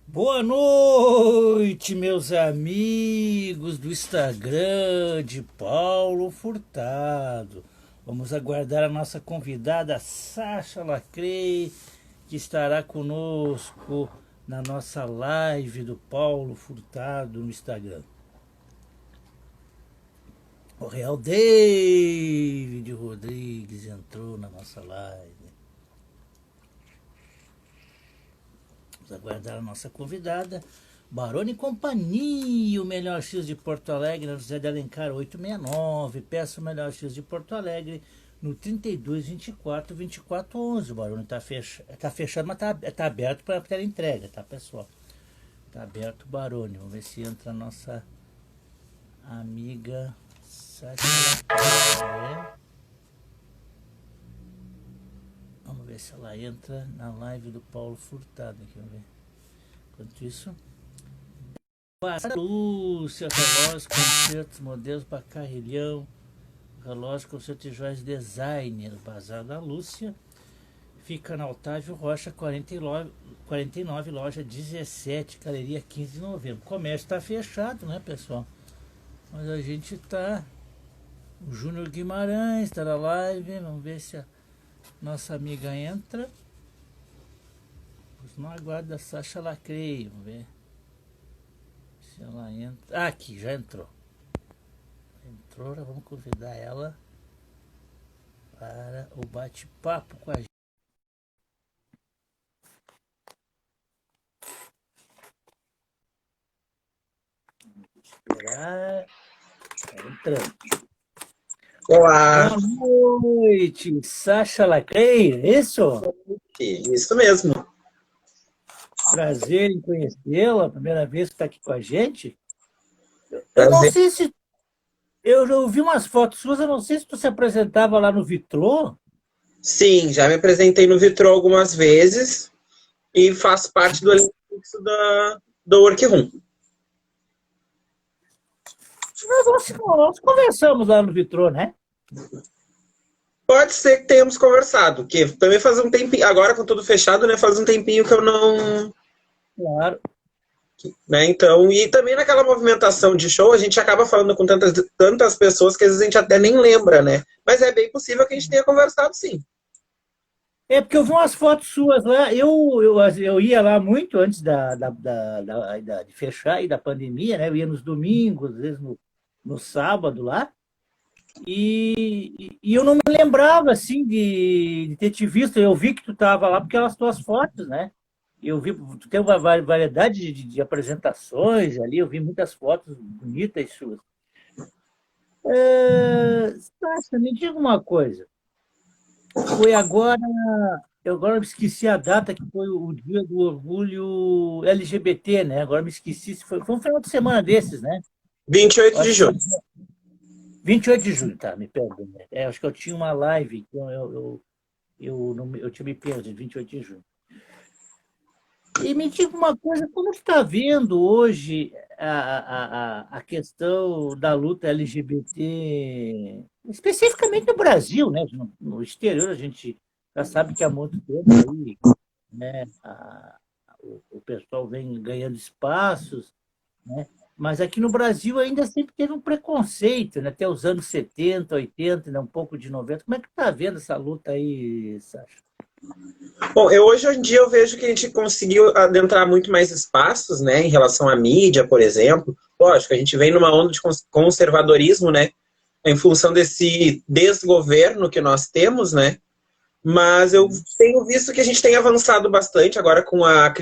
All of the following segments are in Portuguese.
Boa noite, meus amigos do Instagram de Paulo Furtado. Vamos aguardar a nossa convidada Sasha Lacrei, que estará conosco na nossa live do Paulo Furtado no Instagram. O Real David Rodrigues entrou na nossa live. Vamos aguardar a nossa convidada. Barone e Companhia, o melhor X de Porto Alegre, na José de Alencar 869. Peça o melhor X de Porto Alegre no 32 24 24 11. O Barone está fechado, mas tá aberto para a entrega, tá, pessoal? Tá aberto o Barone. Vamos ver se entra a nossa amiga Sasha. Vamos ver se ela entra na live do Paulo Furtado aqui, vamos ver. Enquanto isso, Lúcia, relógio, concertos, modelos para carrilhão, relógio, concerto e joias designer, Bazar da Lúcia. Fica na Otávio Rocha, 49, loja 17, galeria 15 de novembro. O comércio está fechado, né, pessoal? Mas a gente tá... O Júnior Guimarães está na live, vamos ver se a nossa amiga entra. Não aguarda a Sasha Lacrei, vamos ver se ela entra. Ah, aqui, já entrou. Entrou, já vamos convidar ela para o bate-papo com a gente. Esperar. Tá entrando. Olá! Boa noite, Sasha Lacrei, isso? Isso mesmo. Prazer em conhecê-la, primeira vez que está aqui com a gente. Eu não Prazer. sei se... Eu já ouvi umas fotos suas, eu não sei se tu se apresentava lá no Vitrô. Sim, já me apresentei no Vitrô algumas vezes e faço parte do elenco fixo do Workroom. Nós conversamos lá no Vitrô, né? Pode ser que tenhamos conversado, que também faz um tempinho, agora com tudo fechado, né? Faz um tempinho que eu não. Claro. Né, então, e também naquela movimentação de show, a gente acaba falando com tantas pessoas que às vezes a gente até nem lembra, né? Mas é bem possível que a gente tenha conversado, sim. É porque eu vi umas fotos suas lá. Eu ia lá muito antes de fechar e da pandemia, né? Eu ia nos domingos, às vezes no sábado lá. E eu não me lembrava assim de ter te visto. Eu vi que tu estava lá porque elas tuas fotos, né? Eu vi, tu tem uma variedade de apresentações ali, eu vi muitas fotos bonitas suas. Sasha, me diga uma coisa. Foi agora, eu agora me esqueci a data que foi o dia do orgulho LGBT, né? Agora me esqueci, se foi um final de semana desses, né? 28 Eu de acho que foi julho. 28 de julho, tá? Me perdoe. Acho que eu tinha uma live, então eu tinha me perdido, 28 de julho. E me diga uma coisa, como está vendo hoje a questão da luta LGBT, especificamente no Brasil, né? No exterior a gente já sabe que há muito tempo aí, né? O pessoal vem ganhando espaços, né? Mas aqui no Brasil ainda sempre teve um preconceito, né? Até os anos 70, 80, né? Um pouco de 90. Como é que está vendo essa luta aí, Sasha? Bom, hoje em dia eu vejo que a gente conseguiu adentrar muito mais espaços, né, em relação à mídia, por exemplo. Lógico, a gente vem numa onda de conservadorismo, né, em função desse desgoverno que nós temos, né, mas eu tenho visto que a gente tem avançado bastante agora com a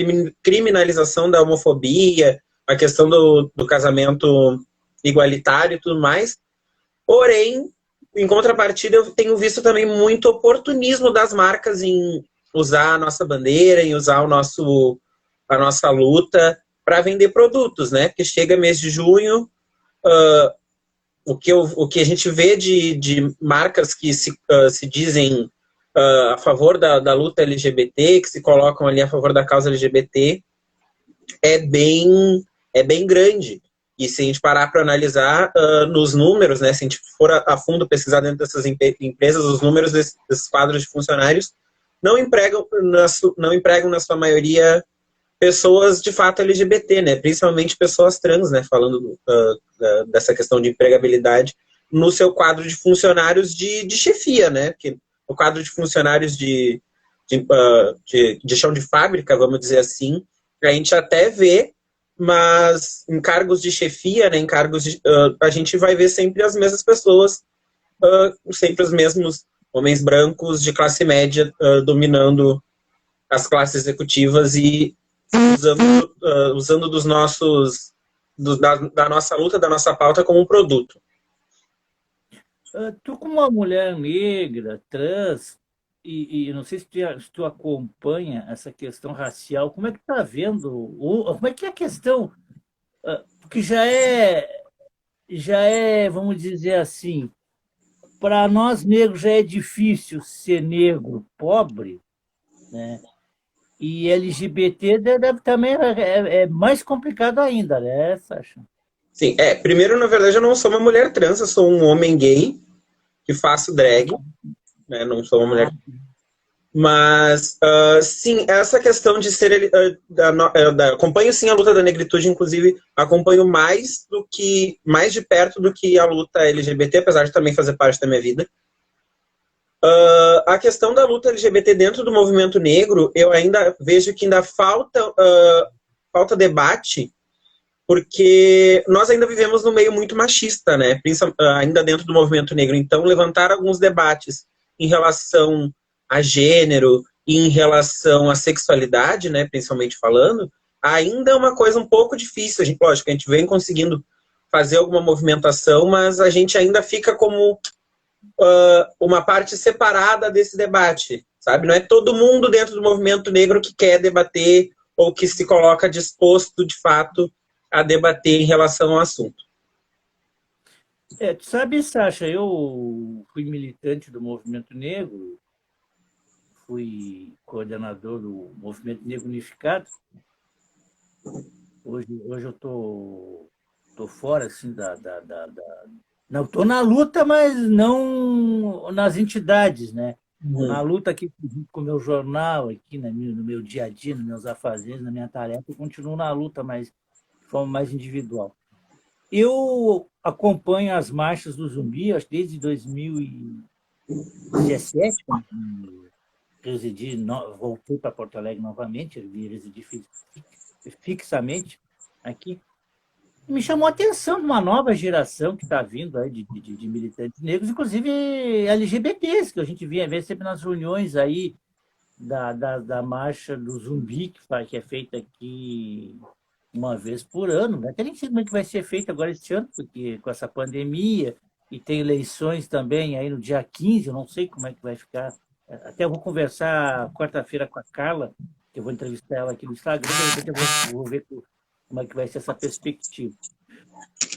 criminalização da homofobia, a questão do casamento igualitário e tudo mais. Porém, em contrapartida, eu tenho visto também muito oportunismo das marcas em usar a nossa bandeira, em usar a nossa luta para vender produtos, né? Porque chega mês de junho, o que a gente vê de marcas que se dizem a favor da luta LGBT, que se colocam ali a favor da causa LGBT, é bem grande. E se a gente parar para analisar nos números, né, se a gente for a fundo pesquisar dentro dessas empresas, os números desses quadros de funcionários não empregam na sua maioria pessoas de fato LGBT, né? Principalmente pessoas trans, né? Falando dessa questão de empregabilidade no seu quadro de funcionários de chefia, né? Porque o quadro de funcionários de chão de fábrica, vamos dizer assim, a gente até vê, mas em cargos de chefia, né? Em cargos a gente vai ver sempre as mesmas pessoas, sempre os mesmos homens brancos de classe média dominando as classes executivas e usando dos nossos da nossa luta, da nossa pauta como um produto. Tu, como uma mulher negra, trans, e não sei se tu acompanha essa questão racial, como é que tá vendo? Como é que é a questão? Porque já é, vamos dizer assim, para nós negros já é difícil ser negro pobre, né? E LGBT também é mais complicado ainda, né, Sasha? Sim, primeiro, na verdade, eu não sou uma mulher trans, eu sou um homem gay que faço drag, né? Não sou uma mulher. Mas, sim, essa questão de ser. Acompanho sim a luta da negritude, inclusive acompanho mais de perto do que a luta LGBT, apesar de também fazer parte da minha vida. A questão da luta LGBT dentro do movimento negro, eu ainda vejo que ainda falta debate, porque nós ainda vivemos num meio muito machista, né? Ainda dentro do movimento negro. Então, levantar alguns debates em relação a gênero e em relação à sexualidade, né, principalmente falando, ainda é uma coisa um pouco difícil. Lógico, a gente vem conseguindo fazer alguma movimentação, mas a gente ainda fica como uma parte separada desse debate, sabe? Não é todo mundo dentro do movimento negro que quer debater ou que se coloca disposto, de fato, a debater em relação ao assunto. Tu sabe, Sasha, eu fui militante do movimento negro, fui coordenador do Movimento Negro Unificado. Hoje eu tô fora assim não, estou na luta, mas não nas entidades, né? Estou na luta aqui com o meu jornal, aqui no meu dia a dia, nos meus afazeres, na minha tarefa, eu continuo na luta, mas de forma mais individual. Eu acompanho as marchas do Zumbi, acho, desde 2017, voltei para Porto Alegre novamente, eu vim residir fixamente aqui. Me chamou a atenção de uma nova geração que está vindo aí de militantes negros, inclusive LGBTs, que a gente vê sempre nas reuniões aí da marcha do Zumbi, que é feita aqui uma vez por ano, né? Até nem sei como é que vai ser feito agora esse ano, porque com essa pandemia, e tem eleições também aí no dia 15, eu não sei como é que vai ficar. Até eu vou conversar quarta-feira com a Carla, que eu vou entrevistar ela aqui no Instagram, de repente eu vou ver como é que vai ser essa perspectiva.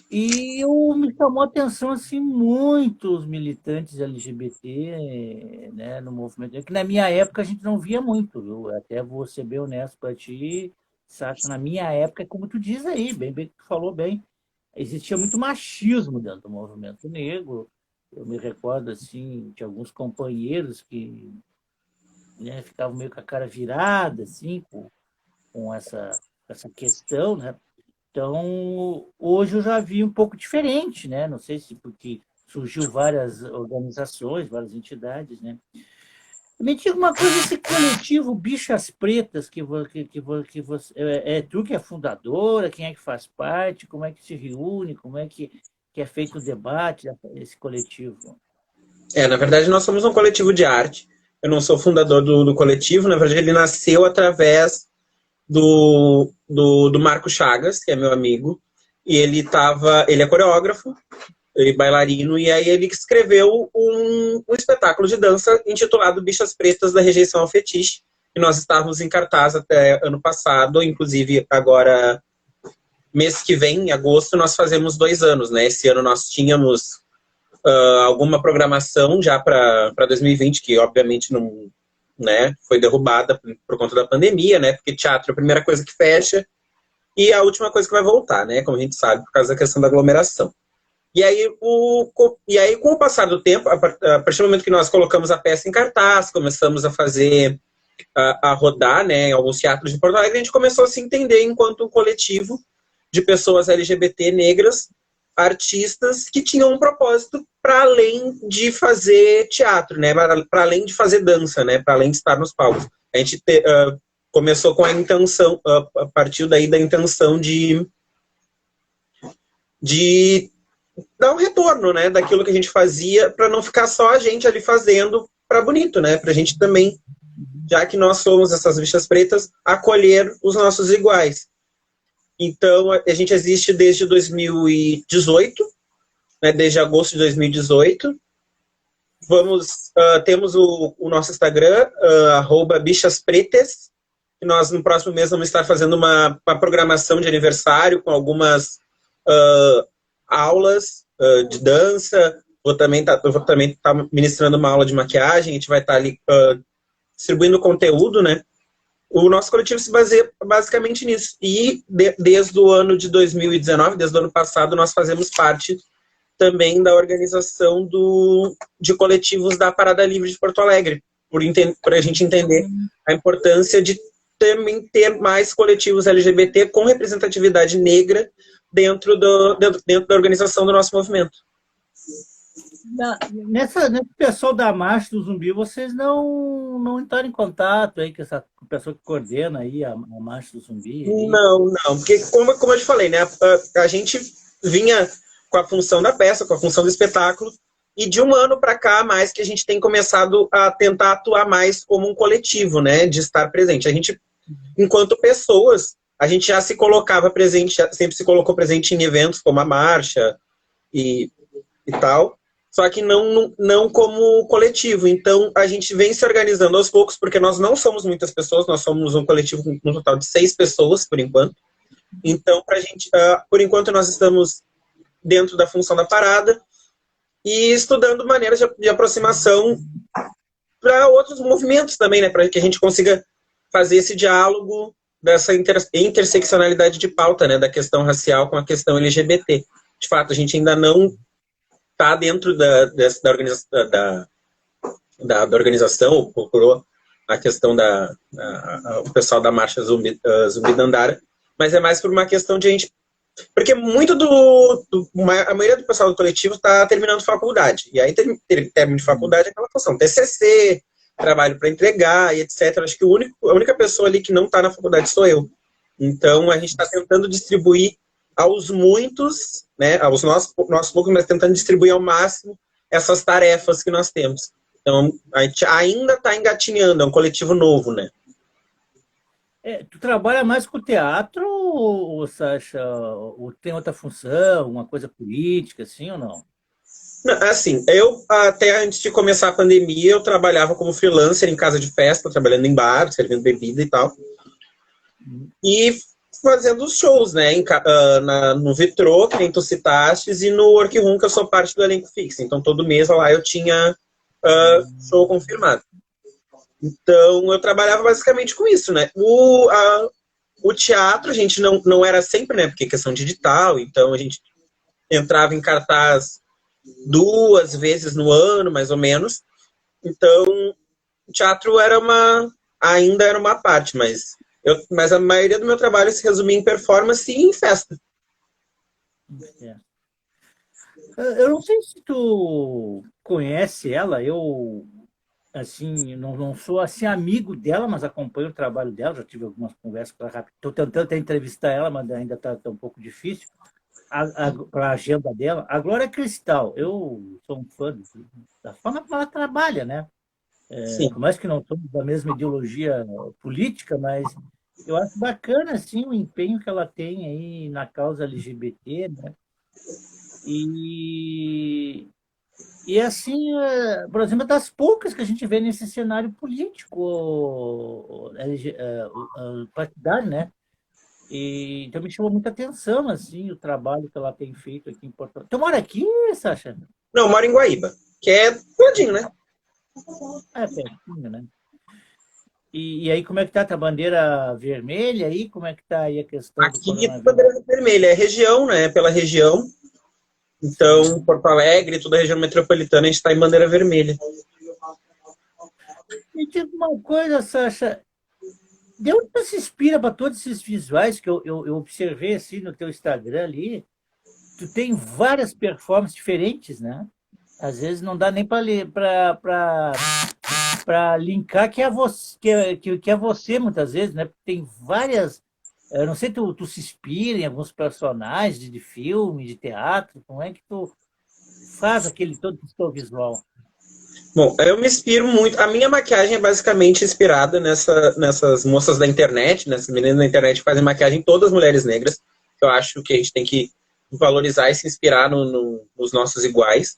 E me chamou a atenção assim, muitos militantes LGBT, né, no movimento, que na minha época a gente não via muito, viu? Até vou ser bem honesto para ti, Sasha, na minha época, como tu diz aí, bem que tu falou bem, existia muito machismo dentro do movimento negro. Eu me recordo assim de alguns companheiros que, né, ficavam meio com a cara virada assim com essa questão, né? Então, hoje eu já vi um pouco diferente, né? Não sei se porque surgiu várias organizações, várias entidades, né? Me diga uma coisa, esse coletivo Bichas Pretas, que você, tu que é fundadora, quem é que faz parte, como é que se reúne, como é que é feito o debate desse coletivo? Na verdade, nós somos um coletivo de arte. Eu não sou fundador do coletivo, na verdade, ele nasceu através do Marco Chagas, que é meu amigo, e ele é coreógrafo e bailarino, e aí ele escreveu um espetáculo de dança intitulado Bichas Pretas da Rejeição ao Fetiche, e nós estávamos em cartaz até ano passado, inclusive agora, mês que vem, em agosto, nós fazemos 2 anos, né? Esse ano nós tínhamos alguma programação já para 2020, que obviamente não, né, foi derrubada por conta da pandemia, né? Porque teatro é a primeira coisa que fecha e a última coisa que vai voltar, né? Como a gente sabe, por causa da questão da aglomeração. E aí, com o passar do tempo, a partir do momento que nós colocamos a peça em cartaz, começamos a fazer a rodar, né, em alguns teatros de Porto Alegre, a gente começou a se entender enquanto um coletivo de pessoas LGBT negras, artistas que tinham um propósito para além de fazer teatro, né, para além de fazer dança, né, para além de estar nos palcos. A gente começou com a intenção, a partir daí da intenção de dar um retorno, né, daquilo que a gente fazia, para não ficar só a gente ali fazendo para bonito, né, para a gente também, já que nós somos essas bichas pretas, acolher os nossos iguais. Então, a gente existe desde 2018, né, desde agosto de 2018. Temos o nosso Instagram, @bichaspretas, que nós no próximo mês vamos estar fazendo uma programação de aniversário com algumas aulas de dança. Vou também tá ministrando uma aula de maquiagem, a gente vai estar ali distribuindo conteúdo, né? O nosso coletivo se baseia basicamente nisso. E desde o ano de 2019, desde o ano passado, nós fazemos parte também da organização de coletivos da Parada Livre de Porto Alegre, por a gente entender a importância de também ter mais coletivos LGBT com representatividade negra dentro da organização do nosso movimento. Nesse pessoal da Marcha do Zumbi, vocês não entraram em contato aí com essa pessoa que coordena aí a Marcha do Zumbi? Aí? Não, porque como eu te falei, né, a gente vinha com a função da peça, com a função do espetáculo, e de um ano para cá, mais que a gente tem começado a tentar atuar mais como um coletivo, né, de estar presente. A gente, enquanto pessoas, a gente já se colocava presente, sempre se colocou presente em eventos como a Marcha e tal, só que não como coletivo. Então, a gente vem se organizando aos poucos, porque nós não somos muitas pessoas, nós somos um coletivo com um total de 6 pessoas, por enquanto. Então, pra gente, por enquanto, nós estamos dentro da função da parada e estudando maneiras de aproximação para outros movimentos também, né, para que a gente consiga fazer esse diálogo dessa interseccionalidade de pauta, né, da questão racial com a questão LGBT. De fato, a gente ainda não está dentro da organização, procurou a questão o pessoal da Marcha Zumbi Dandara, mas é mais por uma questão de a gente... Porque a maioria do pessoal do coletivo está terminando faculdade, e aí término de faculdade é aquela função, TCC, trabalho para entregar e etc. Acho que a única pessoa ali que não está na faculdade sou eu. Então, a gente está tentando distribuir aos muitos, né, aos nossos poucos, mas tentando distribuir ao máximo essas tarefas que nós temos. Então, a gente ainda está engatinhando, é um coletivo novo, né? Tu trabalha mais com teatro, ou você acha, ou tem outra função, uma coisa política, assim, ou não? Assim, eu até antes de começar a pandemia, eu trabalhava como freelancer em casa de festa, trabalhando em bar, servindo bebida e tal. E fazendo os shows, né, no Vitrô, que nem tu citastes, e no Workroom, que eu sou parte do elenco fixo. Então, todo mês lá eu tinha show confirmado. Então, eu trabalhava basicamente com isso, né. O teatro, a gente não era sempre, né, porque é questão digital, então a gente entrava em cartaz 2 vezes no ano, mais ou menos. Então, o teatro ainda era uma parte, mas a maioria do meu trabalho se resumia em performance e em festa. Eu não sei se tu conhece ela, eu assim, não sou assim amigo dela, mas acompanho o trabalho dela, já tive algumas conversas com ela, estou tentando até entrevistar ela, mas ainda está um pouco difícil para a agenda dela. A Glória Cristal, eu sou um fã da forma como ela trabalha, né? Por mais que não somos da mesma ideologia política, mas eu acho bacana assim, o empenho que ela tem aí na causa LGBT, né? E assim, por exemplo, das poucas que a gente vê nesse cenário político partidário, né? Então me chamou muita atenção assim, o trabalho que ela tem feito aqui em Porto Alegre. Tu mora aqui, Sasha? Não, eu moro em Guaíba, que é todinho, né? Pertinho, né? E aí, como é que tá a bandeira vermelha aí? Como é que tá aí a questão do coronavírus? Aqui, bandeira vermelha é região, né? Pela região. Então, Porto Alegre, toda a região metropolitana, a gente está em bandeira vermelha. Me diga uma coisa, Sasha. De onde você se inspira para todos esses visuais que eu observei assim no teu Instagram ali? Tu tem várias performances diferentes, né? Às vezes não dá nem para linkar que é você, que é você muitas vezes, né? Porque tem várias. Eu não sei, tu se inspira em alguns personagens de filme, de teatro, como é que tu faz aquele todo o teu visual? Bom, eu me inspiro muito. A minha maquiagem é basicamente inspirada nessas moças da internet, nessas meninas da internet que fazem maquiagem, todas mulheres negras. Eu acho que a gente tem que valorizar e se inspirar nos nossos iguais.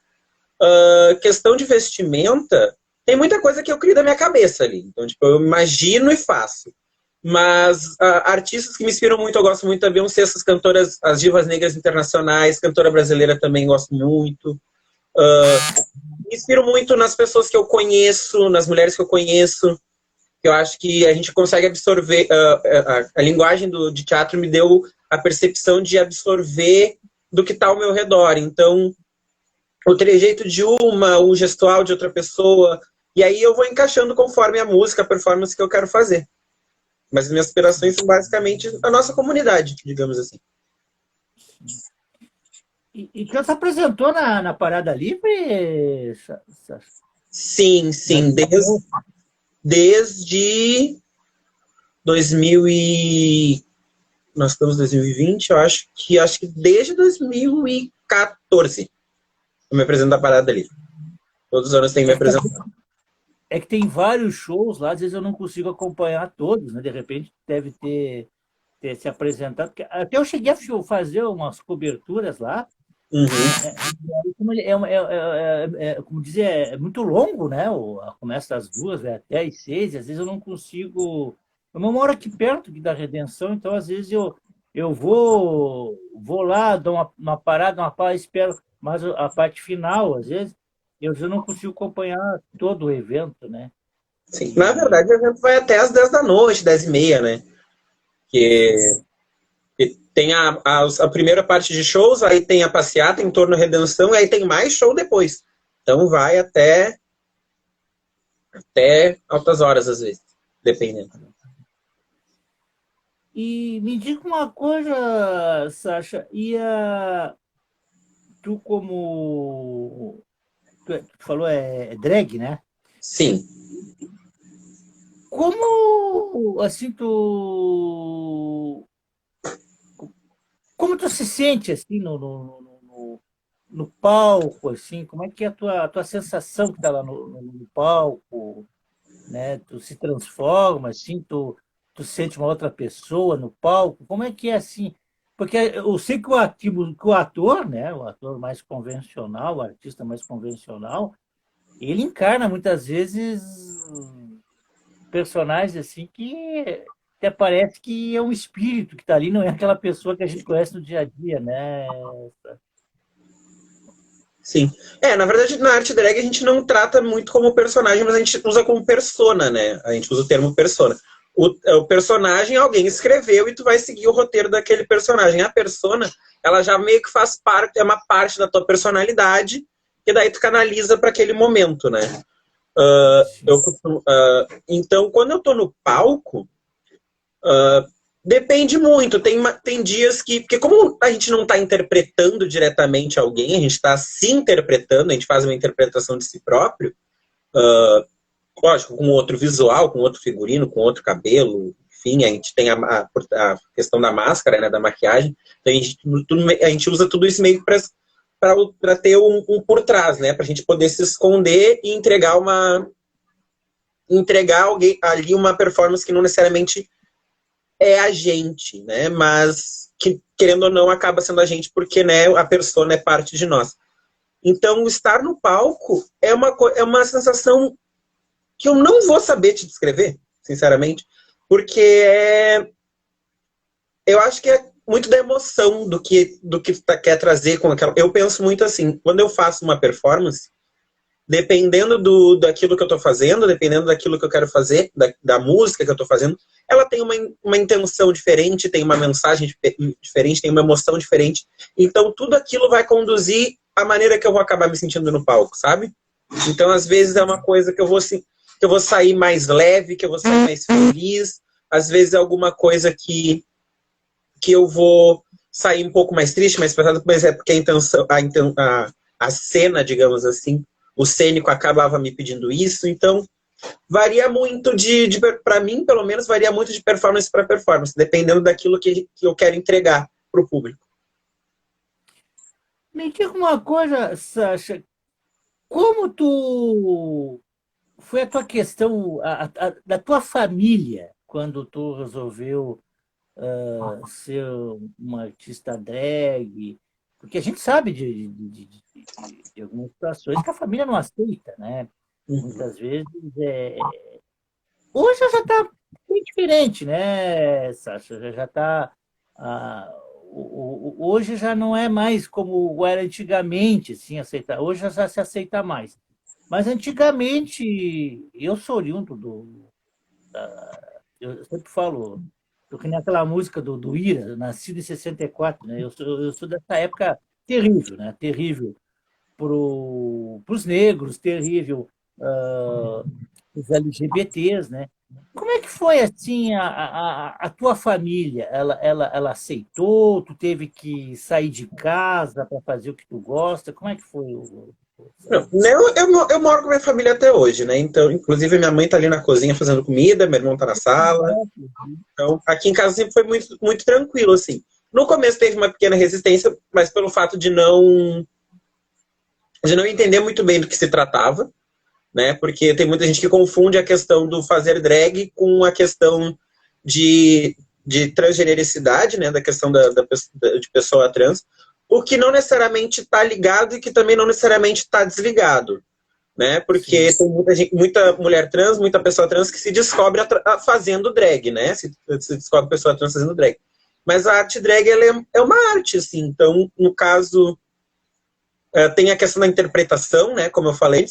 Questão de vestimenta, tem muita coisa que eu crio da minha cabeça ali. Então, tipo, eu imagino e faço. Mas artistas que me inspiram muito, eu gosto muito da Beyoncé, essas cantoras, as divas negras internacionais, cantora brasileira também gosto muito. Me inspiro muito nas pessoas que eu conheço, nas mulheres que eu conheço. Eu acho que a gente consegue absorver. A linguagem de teatro me deu a percepção de absorver do que está ao meu redor. Então, o trejeito de uma, o gestual de outra pessoa. E aí eu vou encaixando conforme a música, a performance que eu quero fazer. Mas minhas aspirações são basicamente a nossa comunidade, digamos assim. E que você apresentou na Parada Livre, Sasha? Sim, sim. Desde 2000 e... Nós estamos em 2020, eu acho que desde 2014 eu me apresento na Parada Livre. Todos os anos tem que me apresentar. É que tem vários shows lá, às vezes eu não consigo acompanhar todos, né? De repente deve ter se apresentado. Porque até eu cheguei a fazer umas coberturas lá, Uhum. né? Como como dizer, é muito longo, né? Começa às 2, vai até às 6, e às vezes eu não consigo. Eu não moro aqui perto da Redenção, então às vezes eu vou lá, dou uma parada, uma pausa, espero, mas a parte final, às vezes, eu já não consigo acompanhar todo o evento, né? Sim. Na E verdade, o evento vai até às 10 da noite, 10h30, né? Que tem a primeira parte de shows, aí tem a passeata em torno da Redenção, e aí tem mais show depois. Então vai até altas horas, às vezes, dependendo. E me diga uma coisa, Sasha, tu como tu falou é drag, né? Sim. Como assim como tu se sente assim no palco, assim? Como é que é a tua sensação que está lá no palco, né? Tu se transforma, assim, tu sente uma outra pessoa no palco? Como é que é assim? Porque eu sei que o ator, né? O ator mais convencional, o artista mais convencional, ele encarna muitas vezes personagens assim que até parece que é um espírito que está ali, não é aquela pessoa que a gente conhece no dia a dia, né? Sim. Na verdade, na arte drag a gente não trata muito como personagem, mas a gente usa como persona, né? A gente usa o termo persona. O personagem alguém escreveu e tu vai seguir o roteiro daquele personagem. A persona, ela já meio que faz parte, é uma parte da tua personalidade, e daí tu canaliza para aquele momento, né? Então, quando eu tô no palco, depende muito. Tem dias que. Porque, como a gente não está interpretando diretamente alguém, a gente está se interpretando, a gente faz uma interpretação de si próprio, lógico, com outro visual, com outro figurino, com outro cabelo, enfim, a gente tem a questão da máscara, né, da maquiagem, então a gente usa tudo isso meio para ter um por trás, né, para a gente poder se esconder e entregar alguém ali uma performance que não necessariamente é a gente, né? Mas que, querendo ou não, acaba sendo a gente porque, né, a persona é parte de nós. Então, estar no palco é uma sensação que eu não vou saber te descrever, sinceramente, porque eu acho que é muito da emoção do que quer trazer com aquela. Eu penso muito assim, quando eu faço uma performance, dependendo daquilo que eu estou fazendo, dependendo daquilo que eu quero fazer, da música que eu estou fazendo, ela tem uma intenção diferente, tem uma mensagem diferente, tem uma emoção diferente. Então, tudo aquilo vai conduzir a maneira que eu vou acabar me sentindo no palco, sabe? Então, às vezes, é uma coisa que eu vou assim. que eu vou sair mais leve, que eu vou sair mais feliz. Às vezes é alguma coisa que eu vou sair um pouco mais triste, mais pesado, mas é porque a cena, digamos assim, o cênico acabava me pedindo isso. Então, varia muito para mim, pelo menos, varia muito de performance para performance, dependendo daquilo que eu quero entregar para o público. Me diga uma coisa, Sasha, como tu foi a tua questão da tua família quando tu resolveu ser uma artista drag? Porque a gente sabe de algumas situações que a família não aceita, né? Muitas vezes hoje já está bem diferente, né, Sasha? Já está. Hoje já não é mais como era antigamente, assim, aceitar. Hoje já se aceita mais. Mas antigamente, eu sou oriundo eu sempre falo, eu que nem aquela música do Ira, nascido em 64, né? Eu sou dessa época terrível, né? Terrível para os negros, terrível os LGBTs, né? Como é que foi assim a tua família? Ela aceitou? Tu teve que sair de casa para fazer o que tu gosta? Como é que foi Eu moro com minha família até hoje, né? Então, inclusive, minha mãe tá ali na cozinha fazendo comida, meu irmão tá na sala. Então, aqui em casa sempre foi muito, muito tranquilo, assim. No começo teve uma pequena resistência, mas pelo fato de não entender muito bem do que se tratava, né? Porque tem muita gente que confunde a questão do fazer drag com a questão de transgenericidade, né? Da questão de pessoa trans, o que não necessariamente está ligado e que também não necessariamente está desligado, né? Porque Sim. Tem muita mulher trans, muita pessoa trans que se descobre fazendo drag, né? Se descobre pessoa trans fazendo drag. Mas a arte drag, ela é uma arte, assim. Então, no caso, tem a questão da interpretação, né? Como eu falei,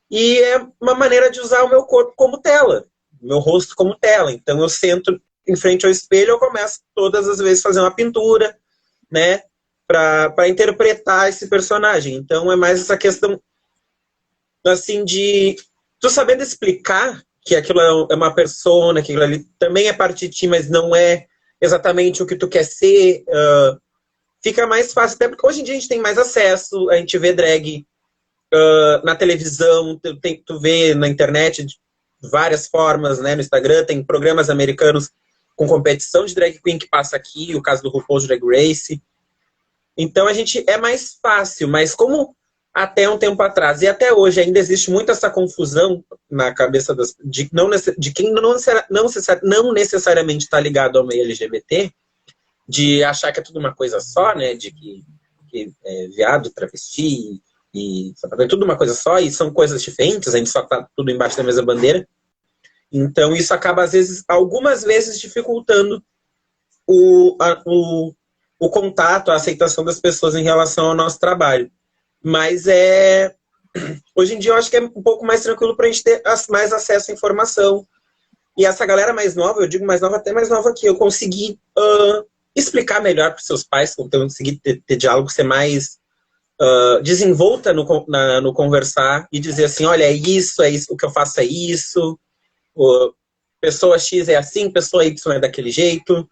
e é uma maneira de usar o meu corpo como tela, o meu rosto como tela. Então, eu sento em frente ao espelho, eu começo todas as vezes a fazer uma pintura, né? Para interpretar esse personagem. Então, é mais essa questão assim, de tu sabendo explicar que aquilo é uma persona, que aquilo ali também é parte de ti, mas não é exatamente o que tu quer ser, fica mais fácil, até porque hoje em dia a gente tem mais acesso, a gente vê drag na televisão, tu vê na internet de várias formas, né, no Instagram, tem programas americanos com competição de drag queen que passa aqui, o caso do RuPaul's Drag Race. Então a gente é mais fácil, mas como até um tempo atrás, e até hoje ainda existe muito essa confusão na cabeça de quem não necessariamente está ligado ao meio LGBT, de achar que é tudo uma coisa só, né? De que é viado, travesti e é tudo uma coisa só, e são coisas diferentes, a gente só tá tudo embaixo da mesma bandeira. Então isso acaba, às vezes, algumas vezes, dificultando o contato, a aceitação das pessoas em relação ao nosso trabalho. Mas hoje em dia eu acho que é um pouco mais tranquilo para a gente ter mais acesso à informação. E essa galera mais nova, eu digo mais nova, até mais nova que eu, consegui explicar melhor para os seus pais, conseguir ter diálogo, ser mais desenvolta no conversar e dizer assim, olha, é isso, o que eu faço é isso, pessoa X é assim, pessoa Y é daquele jeito.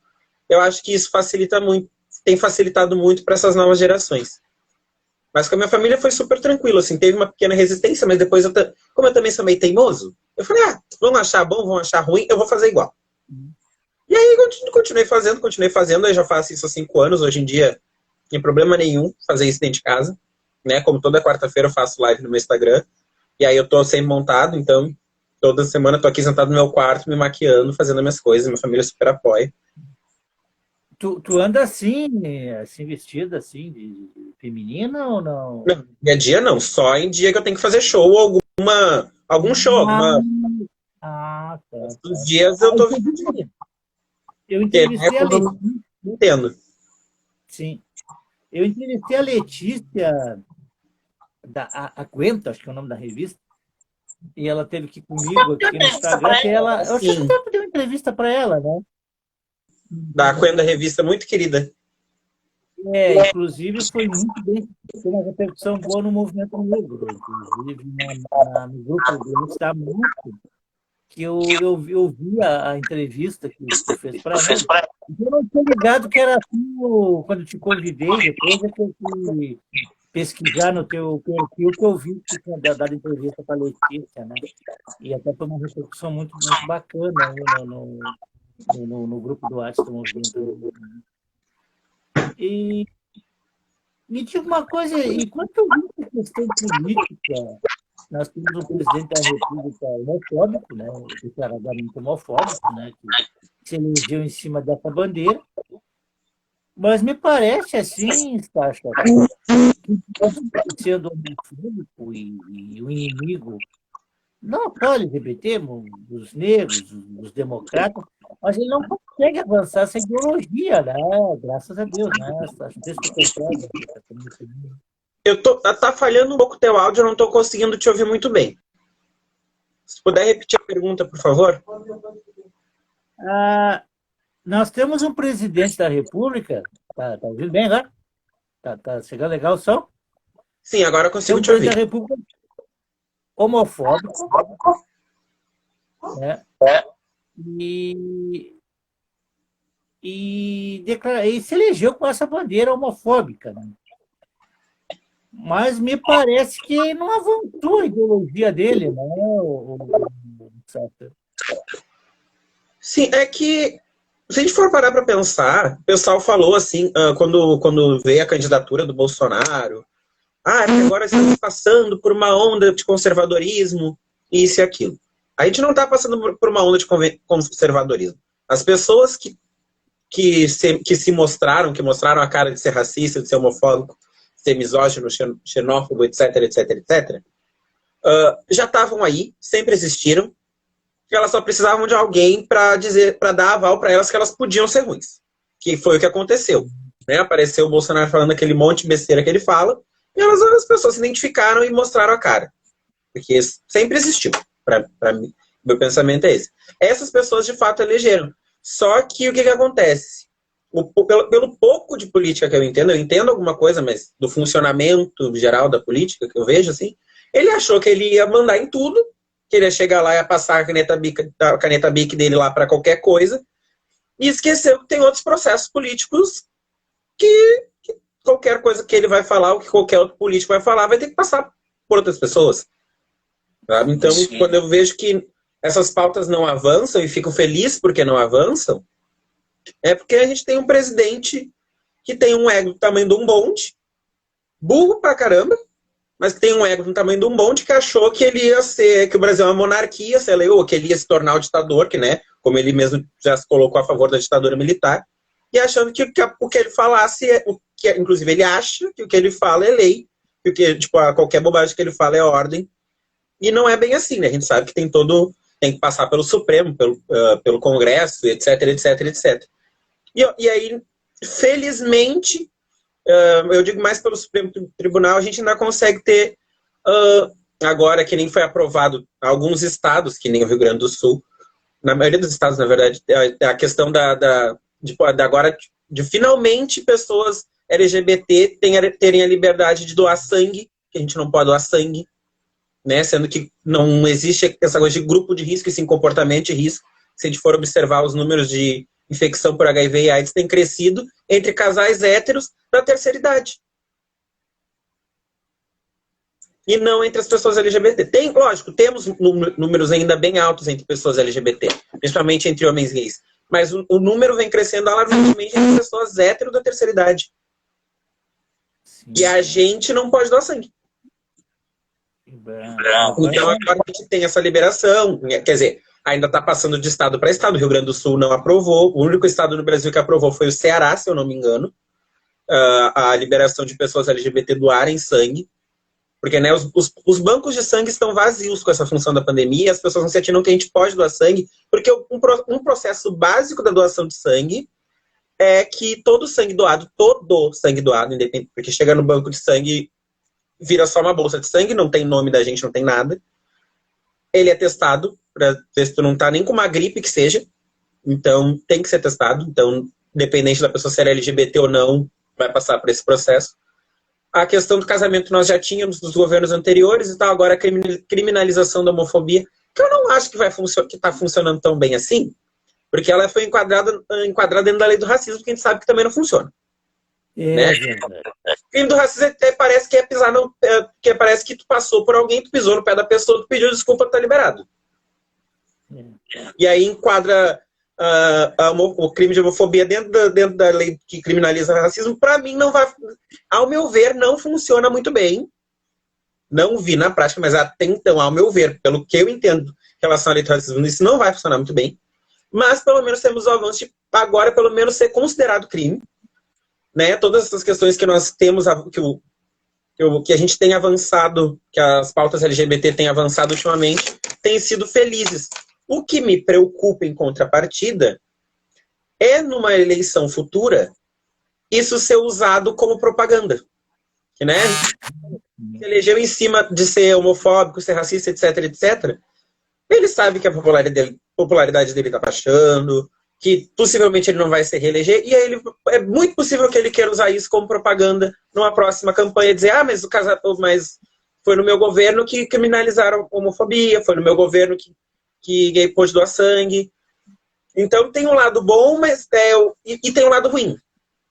Eu acho que isso facilita muito, tem facilitado muito para essas novas gerações. Mas com a minha família foi super tranquilo, assim, teve uma pequena resistência, mas depois, como eu também sou meio teimoso, eu falei, vão achar bom, vão achar ruim, eu vou fazer igual. E aí continuei fazendo, eu já faço isso há 5 anos, hoje em dia, não tem problema nenhum fazer isso dentro de casa, né, como toda quarta-feira eu faço live no meu Instagram, e aí eu tô sempre montado, então, toda semana eu tô aqui sentado no meu quarto, me maquiando, fazendo as minhas coisas, minha família super apoia. Tu anda assim vestida assim, de feminina ou não? Não, dia a dia não, só em dia que eu tenho que fazer show ou algum show, tá. Os dias eu tô vestindo. Eu entrevistei a Letícia. Entendo. Sim. Eu entrevistei a Letícia, a Quenta, acho que é o nome da revista, e ela teve que ir comigo aqui no Instagram, que ela. Eu acho que até deu uma entrevista para ela, né? Da Quenta, revista muito querida. Inclusive foi muito bem, foi uma repercussão boa no movimento negro, inclusive no grupo do está muito, que eu vi a entrevista que tu fez para ele. Eu não tinha ligado que era assim, quando te convidei, depois é que eu fui pesquisar no teu perfil, que eu vi que tu tinha dado entrevista para a Letícia, né? E até foi uma repercussão muito bacana aí no grupo do WhatsApp do movimento. E me diga uma coisa, enquanto eu vi essa questão política, nós temos um presidente da República homofóbico, né, declaradamente homofóbico, né, que se elegeu em cima dessa bandeira, mas me parece assim, Sasha, que sendo homofóbico e o inimigo, não só LGBT, dos negros, dos democratas, mas ele não consegue avançar essa ideologia, né? Graças a Deus, né? Acho que Tá falhando um pouco o teu áudio, eu não estou conseguindo te ouvir muito bem. Se puder repetir a pergunta, por favor. Nós temos um presidente da República, tá ouvindo bem agora? Tá chegando legal o som? Sim, agora eu consigo te ouvir. Tem um presidente da República homofóbico, né? E se elegeu com essa bandeira homofóbica, né? Mas me parece que não avançou a ideologia dele, né? Sim, é que se a gente for parar para pensar, o pessoal falou assim, quando veio a candidatura do Bolsonaro, é que agora estamos passando por uma onda de conservadorismo, isso e aquilo. A gente não está passando por uma onda de conservadorismo. As pessoas que se mostraram, que mostraram a cara de ser racista, de ser homofóbico, de ser misógino, xenófobo, etc, etc, etc, já estavam aí, sempre existiram, que elas só precisavam de alguém para dar aval para elas que elas podiam ser ruins. Que foi o que aconteceu. Né? Apareceu o Bolsonaro falando aquele monte de besteira que ele fala, e as pessoas se identificaram e mostraram a cara. Porque sempre existiu. Para mim, meu pensamento é esse. Essas pessoas, de fato, elegeram. Só que o que acontece? Pelo pouco de política que eu entendo alguma coisa, mas do funcionamento geral da política, que eu vejo, assim, ele achou que ele ia mandar em tudo, que ele ia chegar lá e ia passar a caneta Bic dele lá para qualquer coisa, e esqueceu que tem outros processos políticos que qualquer coisa que ele vai falar, ou que qualquer outro político vai falar, vai ter que passar por outras pessoas. Sabe? Então, quando eu vejo que essas pautas não avançam, e fico feliz porque não avançam, é porque a gente tem um presidente que tem um ego do tamanho de um bonde, burro pra caramba, mas que tem um ego do tamanho de um bonde, que achou que ele ia ser, que o Brasil é uma monarquia, sei lá, ou que ele ia se tornar o ditador, que, né, como ele mesmo já se colocou a favor da ditadura militar, e achando que o que ele falasse, inclusive ele acha que o que ele fala é lei, que o que, tipo, qualquer bobagem que ele fala é ordem, e não é bem assim, né? A gente sabe que tem que passar pelo Supremo, pelo Congresso, etc, etc, etc. E aí, felizmente, eu digo mais pelo Supremo Tribunal, a gente ainda consegue ter, agora que nem foi aprovado alguns estados, que nem o Rio Grande do Sul, na maioria dos estados, na verdade, a questão agora de finalmente pessoas LGBT terem a liberdade de doar sangue, que a gente não pode doar sangue, né? Sendo que não existe essa coisa de grupo de risco e sim comportamento de risco. Se a gente for observar os números de infecção por HIV e AIDS, tem crescido entre casais héteros da terceira idade. E não entre as pessoas LGBT. Lógico, temos números ainda bem altos entre pessoas LGBT, principalmente entre homens gays. Mas o número vem crescendo alarmantemente entre pessoas héteros da terceira idade. Sim. E a gente não pode doar sangue. Então agora a gente tem essa liberação, quer dizer, ainda está passando de estado para estado. O Rio Grande do Sul não aprovou, o único estado no Brasil que aprovou foi o Ceará, se eu não me engano, a liberação de pessoas LGBT doarem sangue, porque, né, os bancos de sangue estão vazios com essa função da pandemia, e as pessoas não se atinam que a gente pode doar sangue, porque um processo básico da doação de sangue é que todo sangue doado, independente, porque chega no banco de sangue, vira só uma bolsa de sangue, não tem nome da gente, não tem nada. Ele é testado para ver se tu não tá nem com uma gripe que seja. Então, tem que ser testado. Então, independente da pessoa ser LGBT ou não, vai passar por esse processo. A questão do casamento nós já tínhamos dos governos anteriores e tal, agora a criminalização da homofobia, que eu não acho que está funcionando tão bem assim, porque ela foi enquadrada dentro da lei do racismo, que a gente sabe que também não funciona. Né? O crime do racismo até parece que é pisar que parece que tu passou por alguém, tu pisou no pé da pessoa, tu pediu desculpa, tu tá liberado. E aí enquadra o crime de homofobia dentro da lei que criminaliza o racismo. Para mim não vai, ao meu ver, não funciona muito bem. Não vi na prática, mas até então, ao meu ver, pelo que eu entendo em relação à lei do racismo, isso não vai funcionar muito bem. Mas pelo menos temos o avanço de agora pelo menos ser considerado crime, né? Todas essas questões que nós temos, que a gente tem avançado, que as pautas LGBT têm avançado ultimamente, têm sido felizes. O que me preocupa em contrapartida é, numa eleição futura, isso ser usado como propaganda. Né? Se elegeu em cima de ser homofóbico, ser racista, etc, etc. Ele sabe que a popularidade dele está baixando, que possivelmente ele não vai se reeleger, e aí é muito possível que ele queira usar isso como propaganda numa próxima campanha, dizer, mas foi no meu governo que criminalizaram a homofobia, foi no meu governo que gay pôde doar sangue. Então tem um lado bom, mas e tem um lado ruim.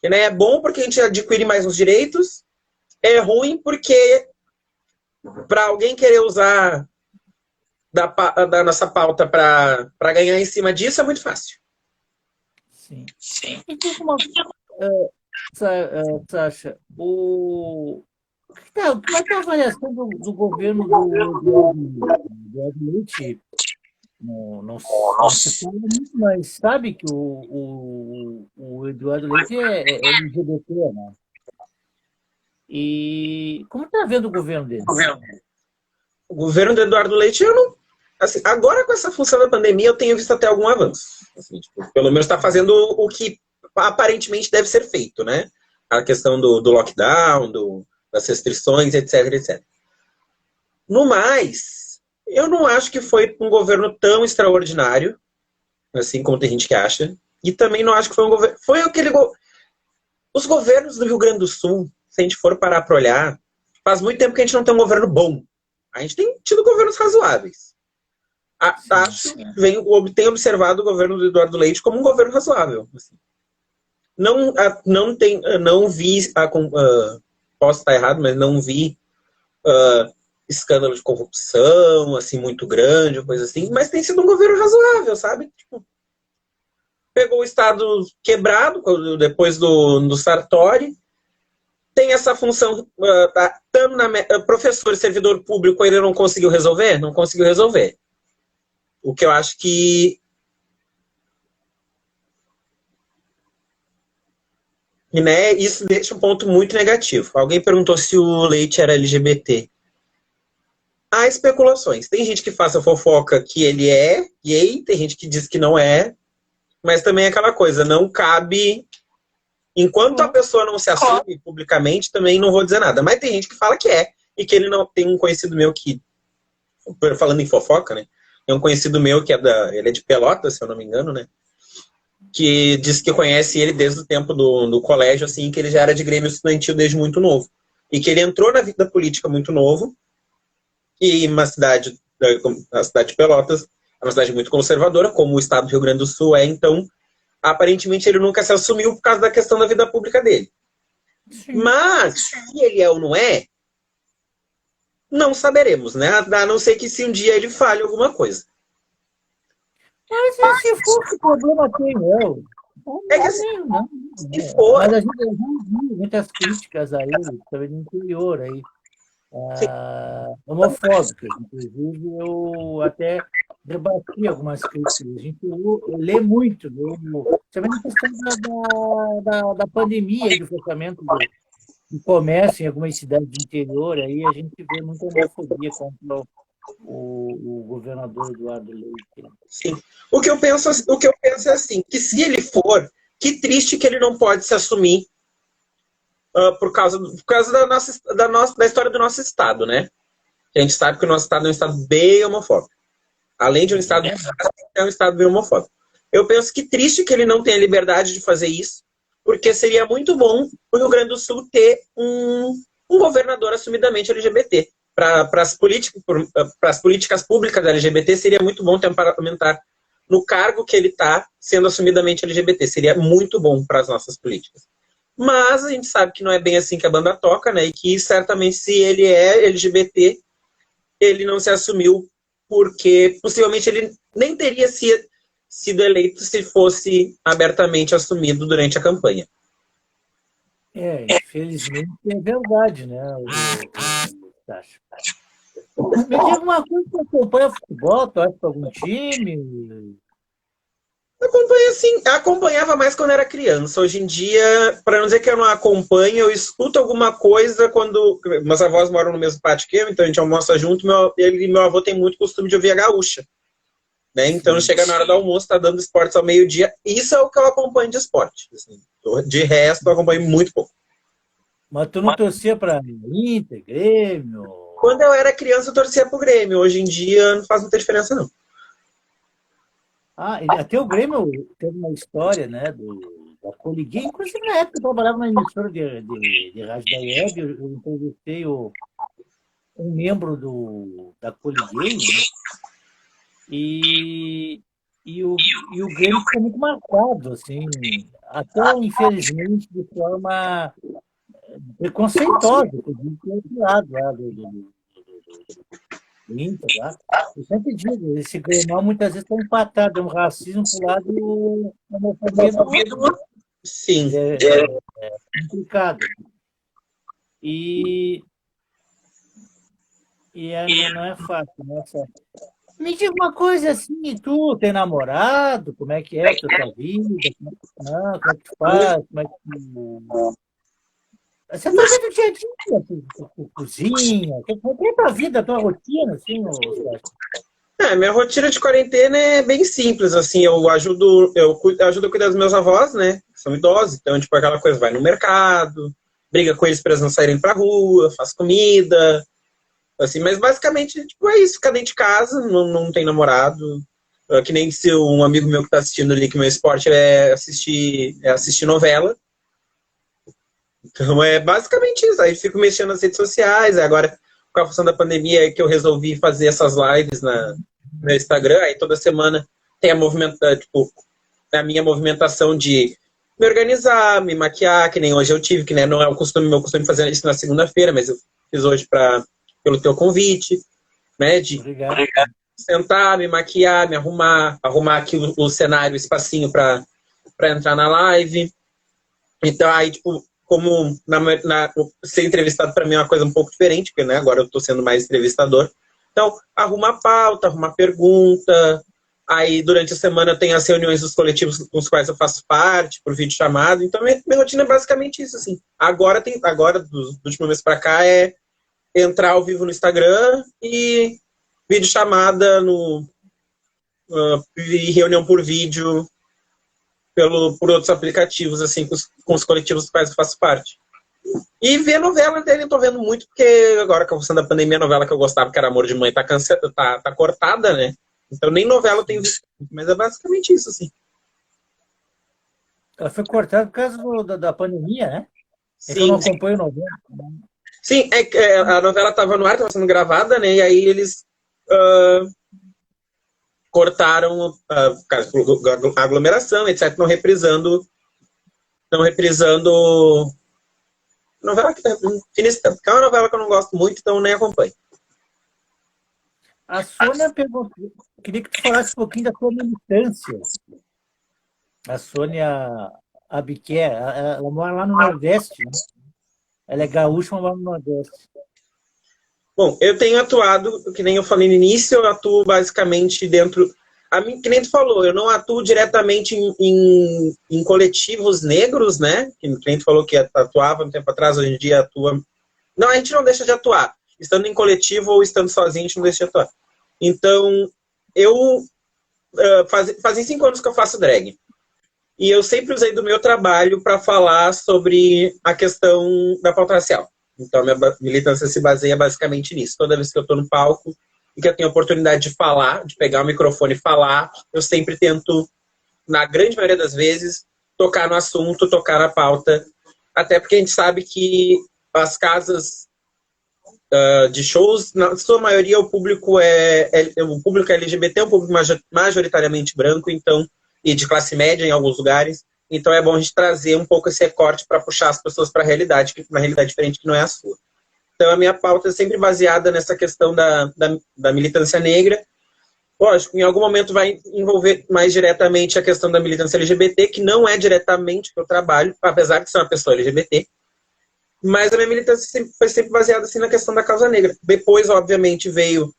Né? É bom porque a gente adquire mais uns direitos, é ruim porque para alguém querer usar da nossa pauta para ganhar em cima disso é muito fácil. Sim. E diz uma Sasha, como é que é a avaliação do governo do Leite? Não se fala muito, mas sabe que o Eduardo Leite é LGBT, né? E como está vendo o governo dele? O governo do Eduardo Leite, eu não... Assim, agora com essa função da pandemia, eu tenho visto até algum avanço. Assim, pelo menos está fazendo o que aparentemente deve ser feito, né? A questão do lockdown, das restrições, etc, etc. No mais, eu não acho que foi um governo tão extraordinário, assim como tem gente que acha. E também não acho que foi um governo... Os governos do Rio Grande do Sul, se a gente for parar para olhar, faz muito tempo que a gente não tem um governo bom. A gente tem tido governos razoáveis. Tenho observado o governo do Eduardo Leite como um governo razoável. Assim. Não vi, posso estar errado, mas não vi escândalo de corrupção, assim, muito grande, coisa assim, mas tem sido um governo razoável, sabe? Tipo, pegou o Estado quebrado, depois do Sartori, tem essa função, professor e servidor público, ele não conseguiu resolver? Não conseguiu resolver. O que eu acho que... Né, isso deixa um ponto muito negativo. Alguém perguntou se o Leite era LGBT. Há especulações. Tem gente que faz a fofoca que ele é gay, tem gente que diz que não é, mas também é aquela coisa, não cabe... Enquanto a pessoa não se assume publicamente, também não vou dizer nada. Mas tem gente que fala que é, e que ele não... Tem um conhecido meu que... Falando em fofoca, né? É um conhecido meu que ele é de Pelotas, se eu não me engano, né? Que diz que conhece ele desde o tempo do colégio, assim, que ele já era de grêmio estudantil desde muito novo. E que ele entrou na vida política muito novo, e a cidade de Pelotas é uma cidade muito conservadora, como o estado do Rio Grande do Sul é, então, aparentemente ele nunca se assumiu por causa da questão da vida pública dele. Sim. Mas, se ele é ou não é, não saberemos, né? A não ser que se um dia ele fale alguma coisa. Mas se fosse problema tem, não. É que assim, se for... Mas a gente viu muitas críticas aí, também no interior, aí, homofóbicas. Inclusive, eu até debati algumas críticas. A gente lê muito, também na questão da pandemia e do fechamento do comércio em algumas cidades do interior, aí a gente vê muita homofobia contra o governador Eduardo Leite. Sim. O que eu penso é assim, que se ele for, que triste que ele não pode se assumir por causa da história do nosso estado, né? A gente sabe que o nosso estado é um estado bem homofóbico. Além de um estado é um estado bem homofóbico. Eu penso que triste que ele não tenha liberdade de fazer isso, porque seria muito bom o Rio Grande do Sul ter um governador assumidamente LGBT. Para as políticas públicas da LGBT, seria muito bom ter um parlamentar no cargo que ele está sendo assumidamente LGBT. Seria muito bom para as nossas políticas. Mas a gente sabe que não é bem assim que a banda toca, né? E que certamente, se ele é LGBT, ele não se assumiu porque possivelmente ele nem teria sido eleito se fosse abertamente assumido durante a campanha. Infelizmente é verdade, né? Tacho. Me diga uma coisa, você acompanha futebol, torce para algum time? Acompanho, sim. Acompanhava mais quando era criança. Hoje em dia, para não dizer que eu não acompanho, eu escuto alguma coisa quando... Meus avós moram no mesmo pátio que eu, então a gente almoça junto. Meu avô tem muito costume de ouvir a gaúcha. Né? Então chega na hora do almoço, tá dando esportes ao meio-dia. Isso é o que eu acompanho de esporte. Assim. De resto, eu acompanho muito pouco. Mas tu não torcia para Inter, Grêmio? Quando eu era criança, eu torcia pro Grêmio. Hoje em dia, não faz muita diferença, não. Até o Grêmio teve uma história, né, da Coliguei. Inclusive, na época, eu trabalhava na emissora de rádio da IEB, eu entrevistei um membro da Coliguei, né, e o Grêmio ficou muito marcado, assim, até, infelizmente, de forma preconceituosa, inclusive, do outro lado lá do Inter, lá. Eu sempre digo, esse Grenal muitas vezes está empatado, é um racismo para o lado e homofobia do outro. Sim. É complicado. Não é fácil, não é fácil. Me diga uma coisa assim, tu tem namorado? Como é que é a tua vida? Como é que tu faz? Como é que tu... Você tá vendo o dia a dia, tu cozinha? Como é a tua vida, a tua rotina, assim, minha rotina de quarentena é bem simples, assim, eu ajudo a cuidar dos meus avós, né, que são idosos, então, tipo, aquela coisa, vai no mercado, briga com eles para eles não saírem pra rua, faz comida, assim, mas basicamente, tipo, é isso, ficar dentro de casa, não tem namorado, que nem se um amigo meu que tá assistindo ali, que meu esporte é assistir novela. Então é basicamente isso. Aí fico mexendo nas redes sociais. Agora, com a função da pandemia, é que eu resolvi fazer essas lives no Instagram. Aí toda semana tem a minha movimentação de me organizar, me maquiar, que nem hoje eu tive, que né, não é meu costume fazer isso na segunda-feira, mas eu fiz hoje pelo teu convite, né? De Obrigado. Sentar, me maquiar, me arrumar aqui o cenário, o espacinho para entrar na live. Então, aí, tipo, como ser entrevistado para mim é uma coisa um pouco diferente, porque né, agora eu estou sendo mais entrevistador. Então, arrumar pauta, arrumar pergunta. Aí, durante a semana, tem as reuniões dos coletivos com os quais eu faço parte, por vídeo chamado. Então, minha rotina é basicamente isso, assim. Agora, dos últimos meses para cá, é entrar ao vivo no Instagram e vídeo chamada e reunião por vídeo por outros aplicativos, assim, com os coletivos dos quais eu faço parte. E ver novela dele, eu tô vendo muito, porque agora com a função da pandemia, a novela que eu gostava, que era Amor de Mãe, tá cortada, né? Então nem novela eu tenho visto, mas é basicamente isso, assim. Ela foi cortada por causa da pandemia, né? Sim. É que eu não acompanho novela. Sim, a novela estava no ar, estava sendo gravada, né? E aí eles cortaram a aglomeração, etc., não reprisando novela que tá Finistão, que é uma novela que eu não gosto muito, então nem acompanho. A Sônia perguntou, queria que tu falasse um pouquinho da tua militância. A Sônia Abiquer, ela mora lá no Nordeste, né? Ela é gaúcha, mas mora no Nordeste. Bom, eu tenho atuado, que nem eu falei no início, eu atuo basicamente dentro... que nem tu falou, eu não atuo diretamente em coletivos negros, né? Que nem tu falou que atuava um tempo atrás, hoje em dia atua... Não, a gente não deixa de atuar. Estando em coletivo ou estando sozinho, a gente não deixa de atuar. Então, eu... fazem 5 anos que eu faço drag. E eu sempre usei do meu trabalho para falar sobre a questão da pauta racial. Então, a minha militância se baseia basicamente nisso. Toda vez que eu estou no palco e que eu tenho a oportunidade de falar, de pegar o microfone e falar, eu sempre tento, na grande maioria das vezes, tocar no assunto, tocar na pauta, até porque a gente sabe que as casas de shows, na sua maioria, o público o público LGBT é um público majoritariamente branco, então, e de classe média em alguns lugares. Então é bom a gente trazer um pouco esse recorte para puxar as pessoas para a realidade, que uma realidade diferente que não é a sua. Então a minha pauta é sempre baseada nessa questão da militância negra. Lógico, em algum momento vai envolver mais diretamente a questão da militância LGBT, que não é diretamente o que eu trabalho, apesar de ser uma pessoa LGBT. Mas a minha militância foi sempre baseada assim, na questão da causa negra. Depois, obviamente, veio,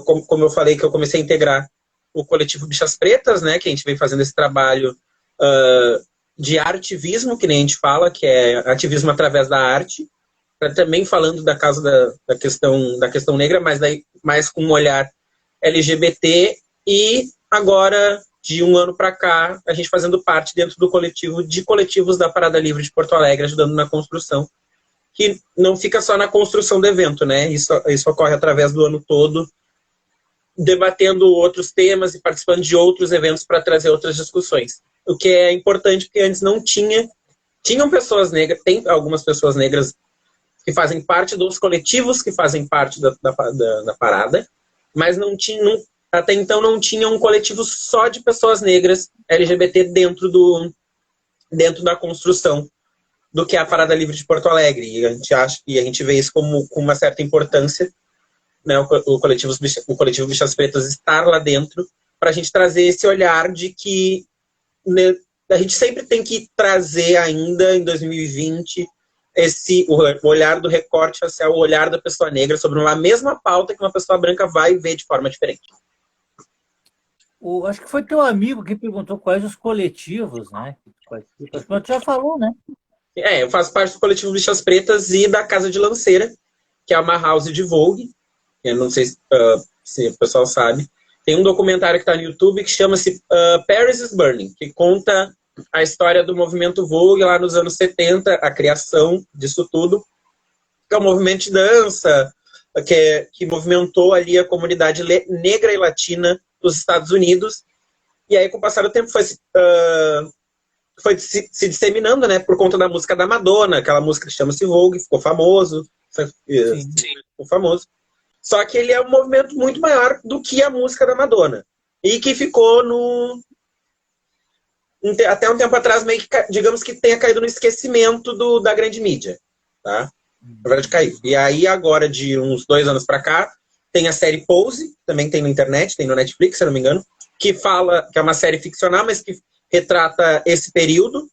como eu falei, que eu comecei a integrar o coletivo Bichas Pretas, né, que a gente vem fazendo esse trabalho de artivismo, que nem a gente fala, que é ativismo através da arte, também falando da causa da questão negra, mas daí mais com um olhar LGBT, e agora, de um ano para cá, a gente fazendo parte dentro do coletivo de coletivos da Parada Livre de Porto Alegre, ajudando na construção, que não fica só na construção do evento, né? Isso ocorre através do ano todo, debatendo outros temas e participando de outros eventos para trazer outras discussões. O que é importante, porque antes não tinham pessoas negras, tem algumas pessoas negras que fazem parte dos coletivos, que fazem parte da parada, mas até então não tinha um coletivo só de pessoas negras LGBT dentro da construção do que é a Parada Livre de Porto Alegre. E a gente vê isso com uma certa importância, né, o coletivo Bichas Pretas estar lá dentro, para a gente trazer esse olhar de que, né, a gente sempre tem que trazer ainda em 2020 o olhar do recorte facial, o olhar da pessoa negra sobre uma mesma pauta que uma pessoa branca vai ver de forma diferente. Acho que foi teu amigo que perguntou quais os coletivos, né? Mas tu já falou, né? Eu faço parte do coletivo Bichas Pretas e da Casa de Lanceira, que é uma house de Vogue. Eu não sei se o pessoal sabe. Tem um documentário que está no YouTube que chama-se Paris is Burning, que conta a história do movimento Vogue lá nos anos 70, a criação disso tudo, que é um movimento de dança que movimentou ali a comunidade negra e latina dos Estados Unidos. E aí, com o passar do tempo, foi se disseminando, né, por conta da música da Madonna, aquela música que chama-se Vogue, ficou famoso. Ficou famoso. Só que ele é um movimento muito maior do que a música da Madonna. E que ficou até um tempo atrás, meio que, digamos que tenha caído no esquecimento da grande mídia. Tá? Na verdade, caiu. E aí, agora, de uns 2 anos pra cá, tem a série Pose, também tem na internet, tem no Netflix, se eu não me engano, que é uma série ficcional, mas que retrata esse período.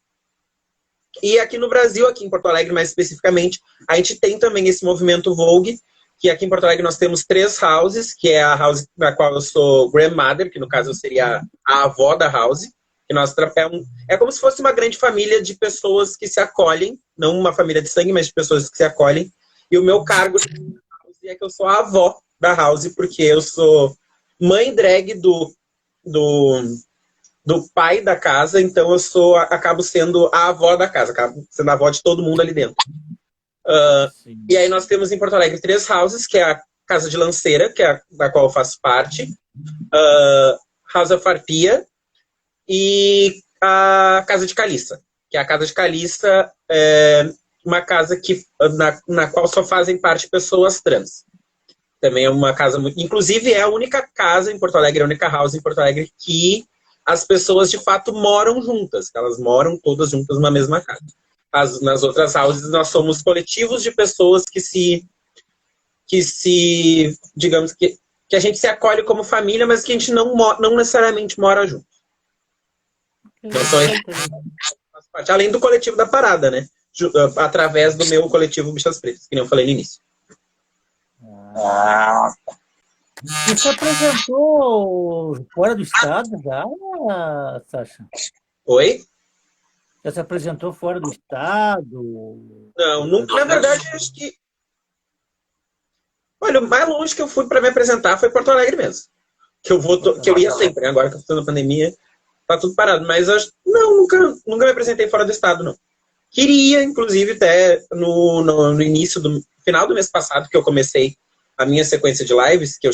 E aqui no Brasil, aqui em Porto Alegre mais especificamente, a gente tem também esse movimento Vogue, que aqui em Porto Alegre nós temos 3 houses, que é a house na qual eu sou grandmother, que no caso eu seria a avó da house, que nós é como se fosse uma grande família de pessoas que se acolhem, não uma família de sangue, mas de pessoas que se acolhem. E o meu cargo é que eu sou a avó da house, porque eu sou mãe drag do pai da casa, então eu acabo sendo a avó da casa, acabo sendo a avó de todo mundo ali dentro. E aí nós temos em Porto Alegre 3 houses, que é a Casa de Lanceira, que é da qual eu faço parte, House of Arpia, e a Casa de Calissa, que a Casa de Calissa é uma casa na qual só fazem parte pessoas trans. Também é uma casa muito... Inclusive, é a única casa em Porto Alegre, a única house em Porto Alegre que as pessoas, de fato, moram juntas. Elas moram todas juntas numa mesma casa. Nas outras houses, nós somos coletivos de pessoas que digamos, que a gente se acolhe como família, mas que a gente não necessariamente mora junto. Então, além do coletivo da Parada, né? Através do meu coletivo Bichas Pretas, que nem eu falei no início. Você se apresentou fora do estado já, Sasha? Oi? Já se apresentou fora do estado? Não, nunca. Na verdade, acho que... Olha, o mais longe que eu fui para me apresentar foi Porto Alegre mesmo. Que eu ia sempre, né? Agora que eu estou na pandemia, tá tudo parado. Mas não, nunca me apresentei fora do estado, não. Queria, inclusive, até no início final do mês passado, que eu comecei a minha sequência de lives, que eu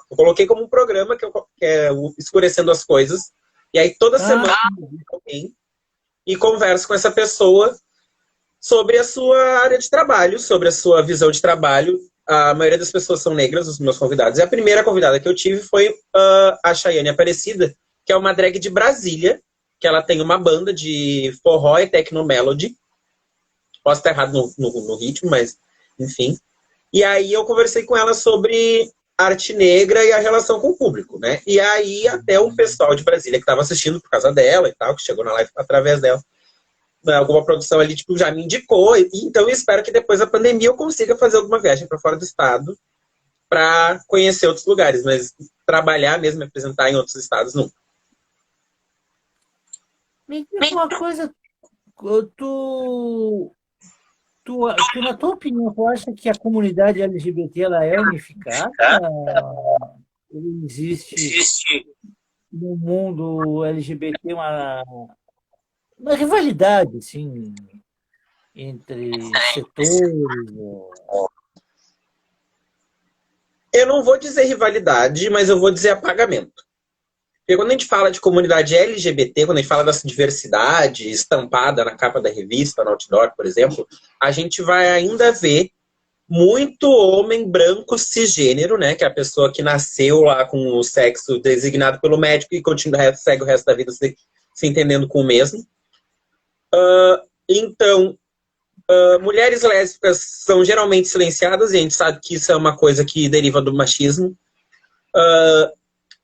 coloquei como um programa, que é o Escurecendo as Coisas, E aí toda Ah, semana eu vejo alguém e converso com essa pessoa sobre a sua área de trabalho, sobre a sua visão de trabalho. A maioria das pessoas são negras, os meus convidados. E a primeira convidada que eu tive foi a Chayane Aparecida, que é uma drag de Brasília, que ela tem uma banda de forró e technomelody. Posso estar errado no ritmo, mas enfim. E aí eu conversei com ela sobre arte negra e a relação com o público, né? E aí até o pessoal de Brasília que estava assistindo por causa dela e tal, que chegou na live através dela, alguma produção ali, tipo, já me indicou. Então eu espero que depois da pandemia eu consiga fazer alguma viagem para fora do estado para conhecer outros lugares, mas trabalhar mesmo, me apresentar em outros estados, não. me diz uma coisa, tu, tu, na tua opinião, tu acha que a comunidade LGBT ela é unificada? Ou existe no mundo LGBT uma rivalidade, assim, entre setores? Eu não vou dizer rivalidade, mas eu vou dizer apagamento. Porque quando a gente fala de comunidade LGBT, quando a gente fala dessa diversidade estampada na capa da revista, no outdoor, por exemplo, a gente vai ainda ver muito homem branco cisgênero, né? Que é a pessoa que nasceu lá com o sexo designado pelo médico e continua, segue o resto da vida se entendendo com o mesmo. Então, mulheres lésbicas são geralmente silenciadas, e a gente sabe que isso é uma coisa que deriva do machismo.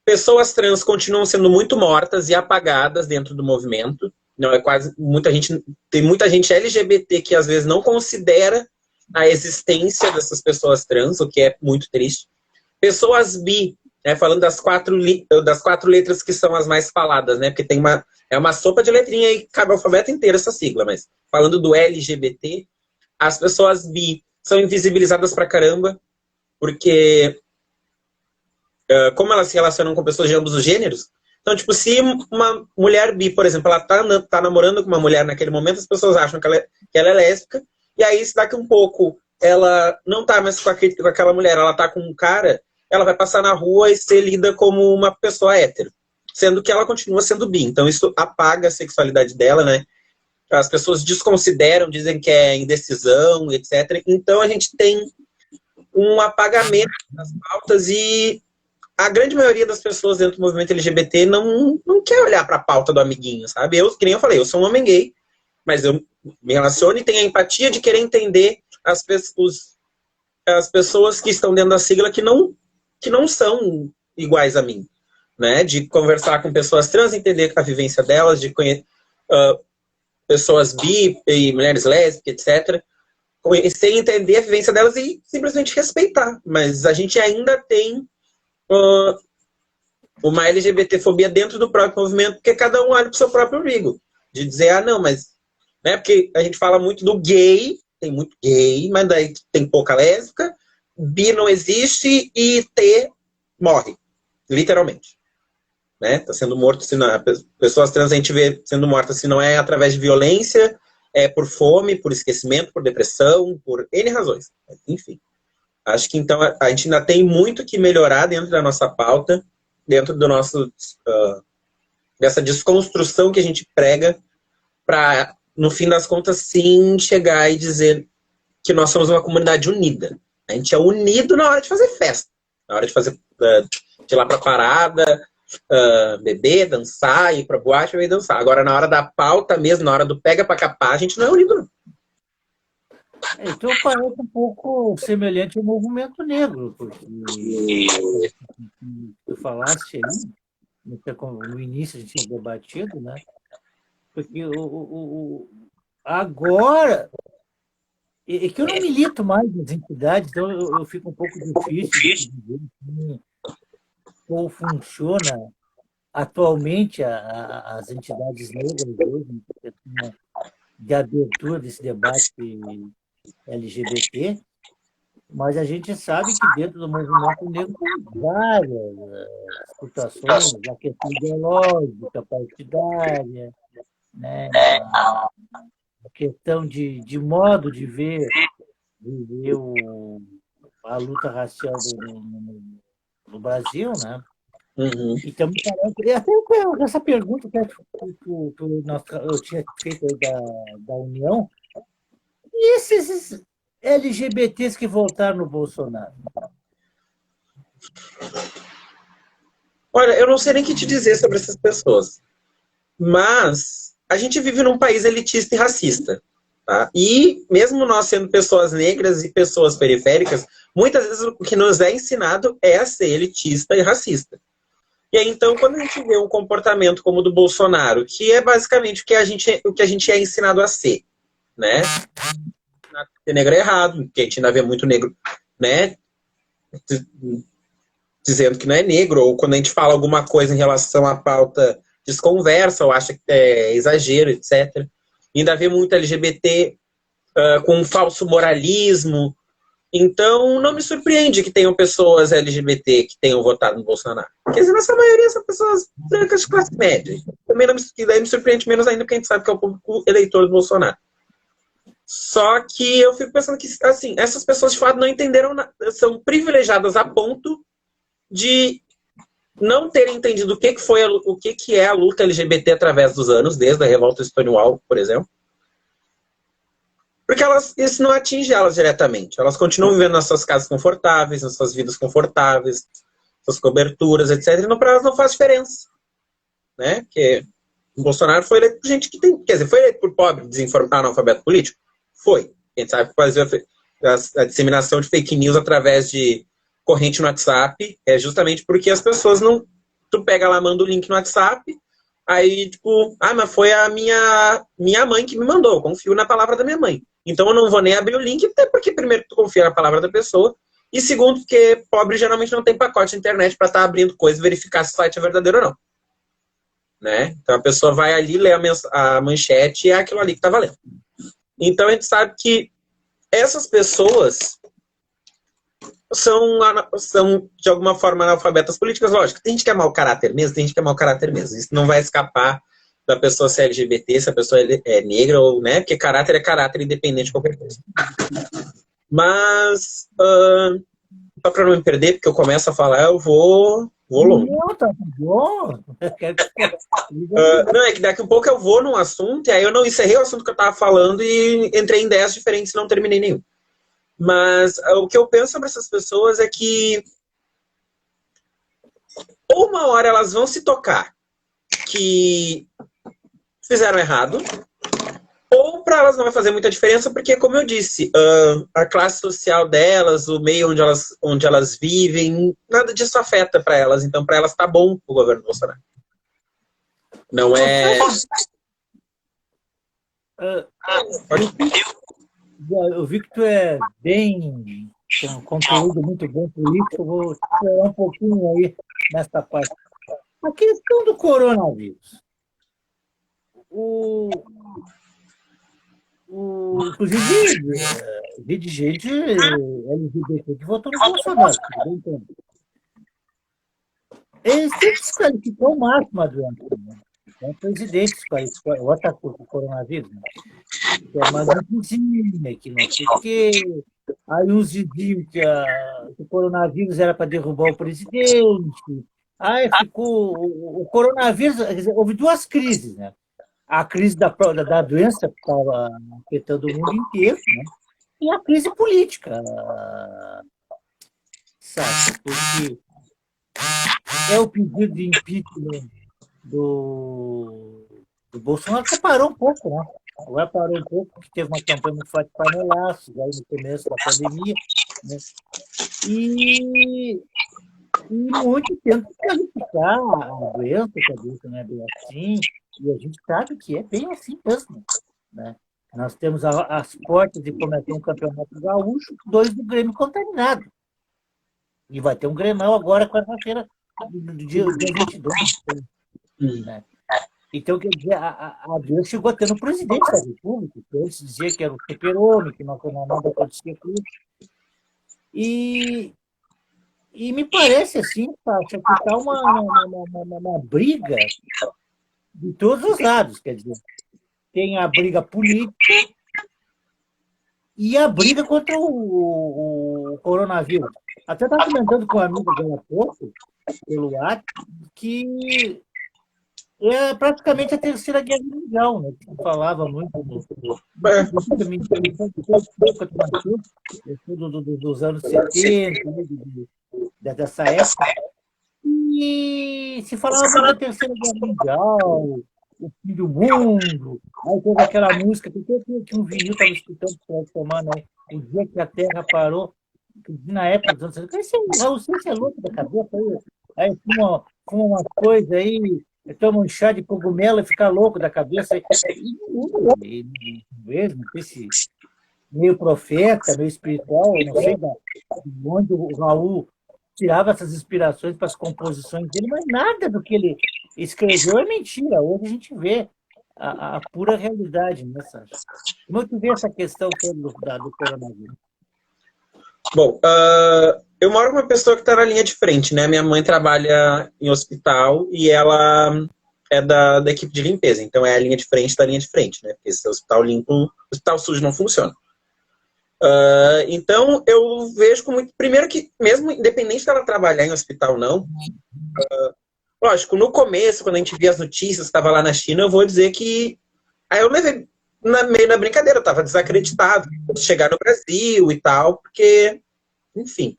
Pessoas trans continuam sendo muito mortas e apagadas dentro do movimento. Não é quase muita gente, tem muita gente LGBT que às vezes não considera a existência dessas pessoas trans, o que é muito triste. Pessoas bi, né, falando das quatro letras que são as mais faladas, né? Porque é uma sopa de letrinha e cabe o alfabeto inteiro essa sigla, mas falando do LGBT, as pessoas bi são invisibilizadas pra caramba, porque como elas se relacionam com pessoas de ambos os gêneros. Então, tipo, se uma mulher bi, por exemplo, ela tá namorando com uma mulher naquele momento, as pessoas acham que ela é lésbica, e aí se daqui um pouco ela não tá mais com aquela mulher, ela tá com um cara, ela vai passar na rua e ser lida como uma pessoa hétero, sendo que ela continua sendo bi. Então isso apaga a sexualidade dela, né? As pessoas desconsideram, dizem que é indecisão, etc. Então a gente tem um apagamento das pautas e a grande maioria das pessoas dentro do movimento LGBT não quer olhar para a pauta do amiguinho, sabe? Que nem eu falei, eu sou um homem gay, mas eu me relaciono e tenho a empatia de querer entender as pessoas que estão dentro da sigla que não são iguais a mim, né? De conversar com pessoas trans, entender a vivência delas, de conhecer pessoas bi e mulheres lésbicas, etc. Conhecer e entender a vivência delas e simplesmente respeitar. Mas a gente ainda tem uma LGBTfobia dentro do próprio movimento, porque cada um olha para o seu próprio umbigo. De dizer, não, mas... Né, porque a gente fala muito do gay, tem muito gay, mas daí tem pouca lésbica, bi não existe e T morre, literalmente. Né? Tá sendo morto, se não, pessoas trans a gente vê sendo mortas, se não é através de violência, é por fome, por esquecimento, por depressão, por N razões. Enfim. Acho que então a gente ainda tem muito que melhorar dentro da nossa pauta, dentro do nosso dessa desconstrução que a gente prega, para, no fim das contas, sim, chegar e dizer que nós somos uma comunidade unida. A gente é unido na hora de fazer festa, na hora de fazer de ir lá pra parada, beber, dançar, ir pra boate e dançar. Agora, na hora da pauta mesmo, na hora do pega pra capar, a gente não é unido, não. Então parece um pouco semelhante ao movimento negro, porque tu falaste aí, no início a gente tinha debatido, né? Porque agora é que eu não milito mais nas entidades, então eu fico um pouco difícil de dizer como funciona atualmente as entidades negras hoje, de abertura desse debate LGBT, mas a gente sabe que dentro do movimento negro tem várias situações, a questão ideológica, partidária, né? A questão de modo de ver a luta racial no Brasil, né? Uhum. Então, me parece, até essa pergunta que eu tinha feito aí da União, e esses LGBTs que votaram no Bolsonaro? Olha, eu não sei nem o que te dizer sobre essas pessoas, mas a gente vive num país elitista e racista. Tá? E mesmo nós sendo pessoas negras e pessoas periféricas, muitas vezes o que nos é ensinado é a ser elitista e racista. E aí, então, quando a gente vê um comportamento como o do Bolsonaro, que é basicamente o que a gente é ensinado a ser, né? Ser negro é errado, porque a gente ainda vê muito negro, né? Dizendo que não é negro, ou quando a gente fala alguma coisa em relação à pauta, desconversa, ou acha que é exagero, etc. E ainda vê muito LGBT com um falso moralismo. Então, não me surpreende que tenham pessoas LGBT que tenham votado no Bolsonaro. Porque a nossa maioria são pessoas brancas de classe média. Também não me surpreende menos ainda porque a gente sabe que é o público eleitor do Bolsonaro. Só que eu fico pensando que, assim, essas pessoas de fato não entenderam, são privilegiadas a ponto de não terem entendido o que é a luta LGBT através dos anos, desde a Revolta Stonewall, por exemplo. Porque isso não atinge elas diretamente. Elas continuam vivendo nas suas casas confortáveis, nas suas vidas confortáveis, suas coberturas, etc. E para elas não faz diferença. Né? Porque o Bolsonaro foi eleito por gente que tem. Quer dizer, foi eleito por pobre, desinformado, analfabeto político? Foi. A gente sabe que fazer a disseminação de fake news através de corrente no WhatsApp é justamente porque as pessoas não. Tu pega lá, manda o link no WhatsApp, aí, tipo, mas foi a minha mãe que me mandou, eu confio na palavra da minha mãe. Então eu não vou nem abrir o link, até porque primeiro tu confia na palavra da pessoa, e segundo, porque pobre geralmente não tem pacote de internet para estar abrindo coisa e verificar se o site é verdadeiro ou não. Né? Então a pessoa vai ali, lê a manchete e é aquilo ali que tá valendo. Então a gente sabe que essas pessoas são de alguma forma analfabetas políticas. Lógico, tem gente que é mau caráter mesmo, tem gente que é mau caráter mesmo. Isso não vai escapar da pessoa ser LGBT, se a pessoa é negra, ou, né? Porque caráter é caráter, independente de qualquer coisa. Mas, só para não me perder, porque eu começo a falar, eu vou longe. Não, tá bom. Não, é que daqui a um pouco eu vou num assunto, e aí eu não encerrei o assunto que eu estava falando e entrei em 10 diferentes e não terminei nenhum. Mas o que eu penso sobre essas pessoas é que ou uma hora elas vão se tocar que fizeram errado, ou para elas não vai fazer muita diferença, porque, como eu disse, a classe social delas, o meio onde elas vivem, nada disso afeta para elas. Então, para elas tá bom o governo Bolsonaro. Não é... Eu vi que tu é bem... tem um conteúdo muito bom político, eu vou esperar um pouquinho aí nessa parte. A questão do coronavírus. Inclusive, vi de gente LGBT que votou no Bolsonaro. Ele se desqualificou ao máximo a doença. Né? O presidente desqualificou o coronavírus. Né? Que é uma gripezinha, que não sei o quê. Aí uns diziam que o coronavírus era para derrubar o presidente. Aí ficou... O coronavírus... Quer dizer, houve duas crises, né? A crise da doença que estava afetando o mundo inteiro, né? E a crise política, sabe? Porque é o pedido de impeachment do Bolsonaro que parou um pouco, né? Agora parou um pouco, porque teve uma campanha muito forte de panelaços aí no começo da pandemia, né? E muito tempo qualificar a doença, que a doença não é bem assim, e a gente sabe que é bem assim mesmo, né? Nós temos as portas de começar um campeonato gaúcho, 2 do Grêmio contaminado. E vai ter um Grenal agora, quarta-feira, do dia 22. Né? Então, quer dizer, a doença chegou até no presidente da República, que antes dizia que era o super-homem, que não nada acontecia com isso. E me parece assim, Sasha, que está uma briga de todos os lados. Quer dizer, tem a briga política e a briga contra o coronavírus. Até estava comentando com um amigo agora há pouco pelo ar, que é praticamente a Terceira Guerra Mundial, né? Que se falava muito no. É. Dos anos 70, né, dessa época, e se falava muito da Terceira Guerra Mundial, o fim do mundo, aí teve aquela música, que um vinil estava escutando para tomar, né? O dia que a Terra parou, na época dos anos 70, esse Raul Seixas é louco da cabeça, aí fuma umas coisas aí, toma um chá de cogumelo e fica louco da cabeça, e mesmo, esse meio profeta, meio espiritual, eu não sei de onde o Raul tirava essas inspirações para as composições dele, mas nada do que ele escreveu é mentira. Hoje a gente vê a pura realidade, né, Sasha? Como é que vê essa questão toda do coronavírus? Bom, eu moro com uma pessoa que está na linha de frente, né? Minha mãe trabalha em hospital e ela é da equipe de limpeza, então é a linha de frente da linha de frente, né? Porque se o hospital limpo, o hospital sujo não funciona. Então, eu vejo como... Primeiro que, mesmo independente dela trabalhar em hospital ou não, lógico, no começo, quando a gente via as notícias, estava lá na China, eu vou dizer que... Aí eu levei meio na brincadeira, eu estava desacreditado de chegar no Brasil e tal, porque, enfim.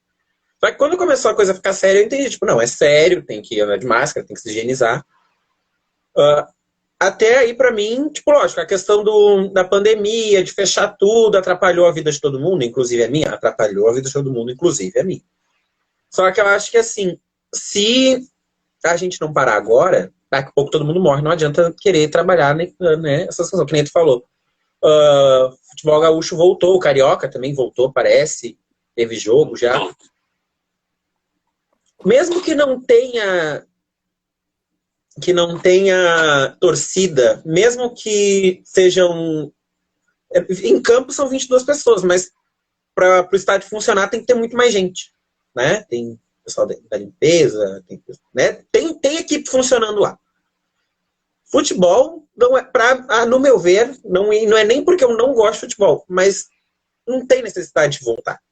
Só que quando começou a coisa a ficar séria, eu entendi, tipo, não, é sério, tem que andar de máscara, tem que se higienizar. Até aí, pra mim, tipo, lógico, a questão da pandemia, de fechar tudo, atrapalhou a vida de todo mundo, inclusive a minha, atrapalhou a vida de todo mundo, inclusive a minha. Só que eu acho que, assim, se a gente não parar agora, daqui a pouco todo mundo morre, não adianta querer trabalhar, né, essa situação, que nem tu falou. Futebol gaúcho voltou, o Carioca também voltou, parece, teve jogo já. Mesmo que não tenha torcida, mesmo que sejam... Em campo são 22 pessoas, mas para o estádio funcionar tem que ter muito mais gente, né? Tem pessoal da limpeza, tem equipe funcionando lá. Futebol, não é no meu ver, não é nem porque eu não gosto de futebol, mas não tem necessidade de voltar.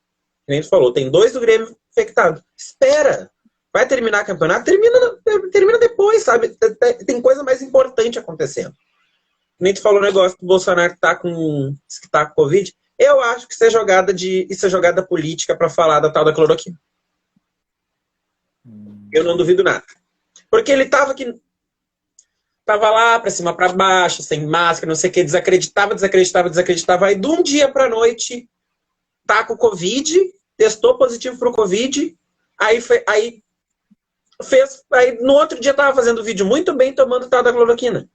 Como a gente falou, tem 2 do Grêmio infectados. Espera! Vai terminar o campeonato? Termina depois, sabe? Tem coisa mais importante acontecendo. Nem tu falou o negócio do Bolsonaro que tá com Covid. Eu acho que isso é jogada política para falar da tal da cloroquina. Eu não duvido nada. Porque ele tava lá para cima, para baixo, sem máscara, não sei o que, desacreditava. Aí de um dia para noite tá com Covid, testou positivo pro Covid, aí no outro dia tava fazendo vídeo muito bem tomando tal da cloroquina.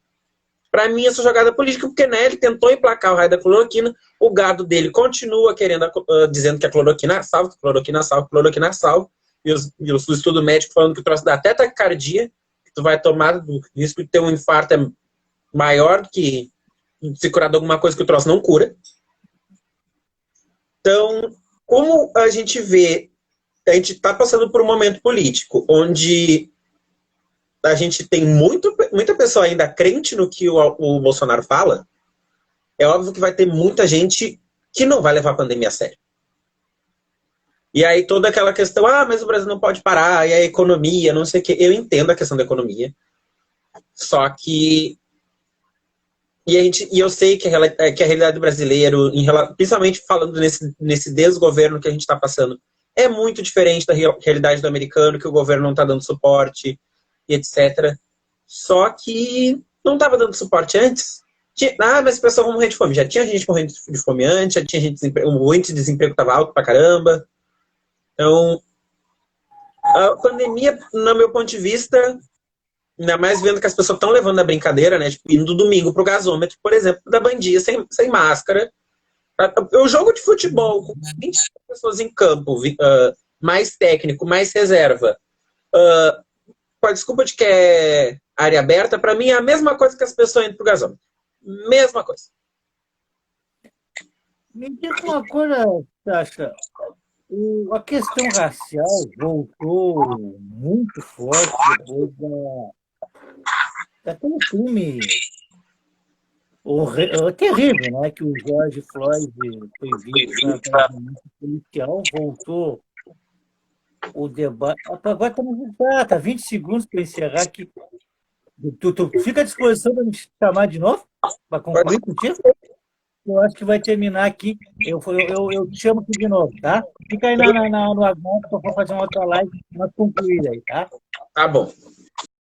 Pra mim, essa jogada política, porque né, ele tentou emplacar o raio da cloroquina, o gado dele continua dizendo que a cloroquina salva, e os estudos médicos falando que o troço dá até taquicardia, que tu vai tomar, o risco de ter um infarto é maior do que se curar de alguma coisa que o troço não cura. Então, como a gente vê, a gente está passando por um momento político onde a gente tem muita pessoa ainda crente no que o Bolsonaro fala, é óbvio que vai ter muita gente que não vai levar a pandemia a sério. E aí toda aquela questão, mas o Brasil não pode parar, e a economia, não sei o quê. Eu entendo a questão da economia, só que... E eu sei que a realidade do brasileiro, principalmente falando nesse desgoverno que a gente está passando, é muito diferente da realidade do americano, que o governo não está dando suporte, e etc. Só que não estava dando suporte antes. Mas as pessoas vão morrer de fome. Já tinha gente morrendo de fome antes, já tinha gente o índice de desemprego estava alto pra caramba. Então, a pandemia, no meu ponto de vista, ainda mais vendo que as pessoas estão levando a brincadeira, né? Tipo, indo domingo pro gasômetro, por exemplo, da bandinha sem máscara. O jogo de futebol com 20 pessoas em campo, mais técnico, mais reserva, com a desculpa de que é área aberta, para mim é a mesma coisa que as pessoas indo pro gasômetro. Mesma coisa. Me diz uma coisa, Sasha. A questão racial voltou muito forte depois daquele filme terrível, né? Que o George Floyd foi vítima policial, voltou o debate. Agora tá 20 segundos para encerrar aqui. Tu fica à disposição para me chamar de novo? Para concluir contigo? Eu acho que vai terminar aqui. Eu te chamo aqui de novo, tá? Fica aí no aguardo para fazer uma outra live, mas concluir aí, tá? Tá bom.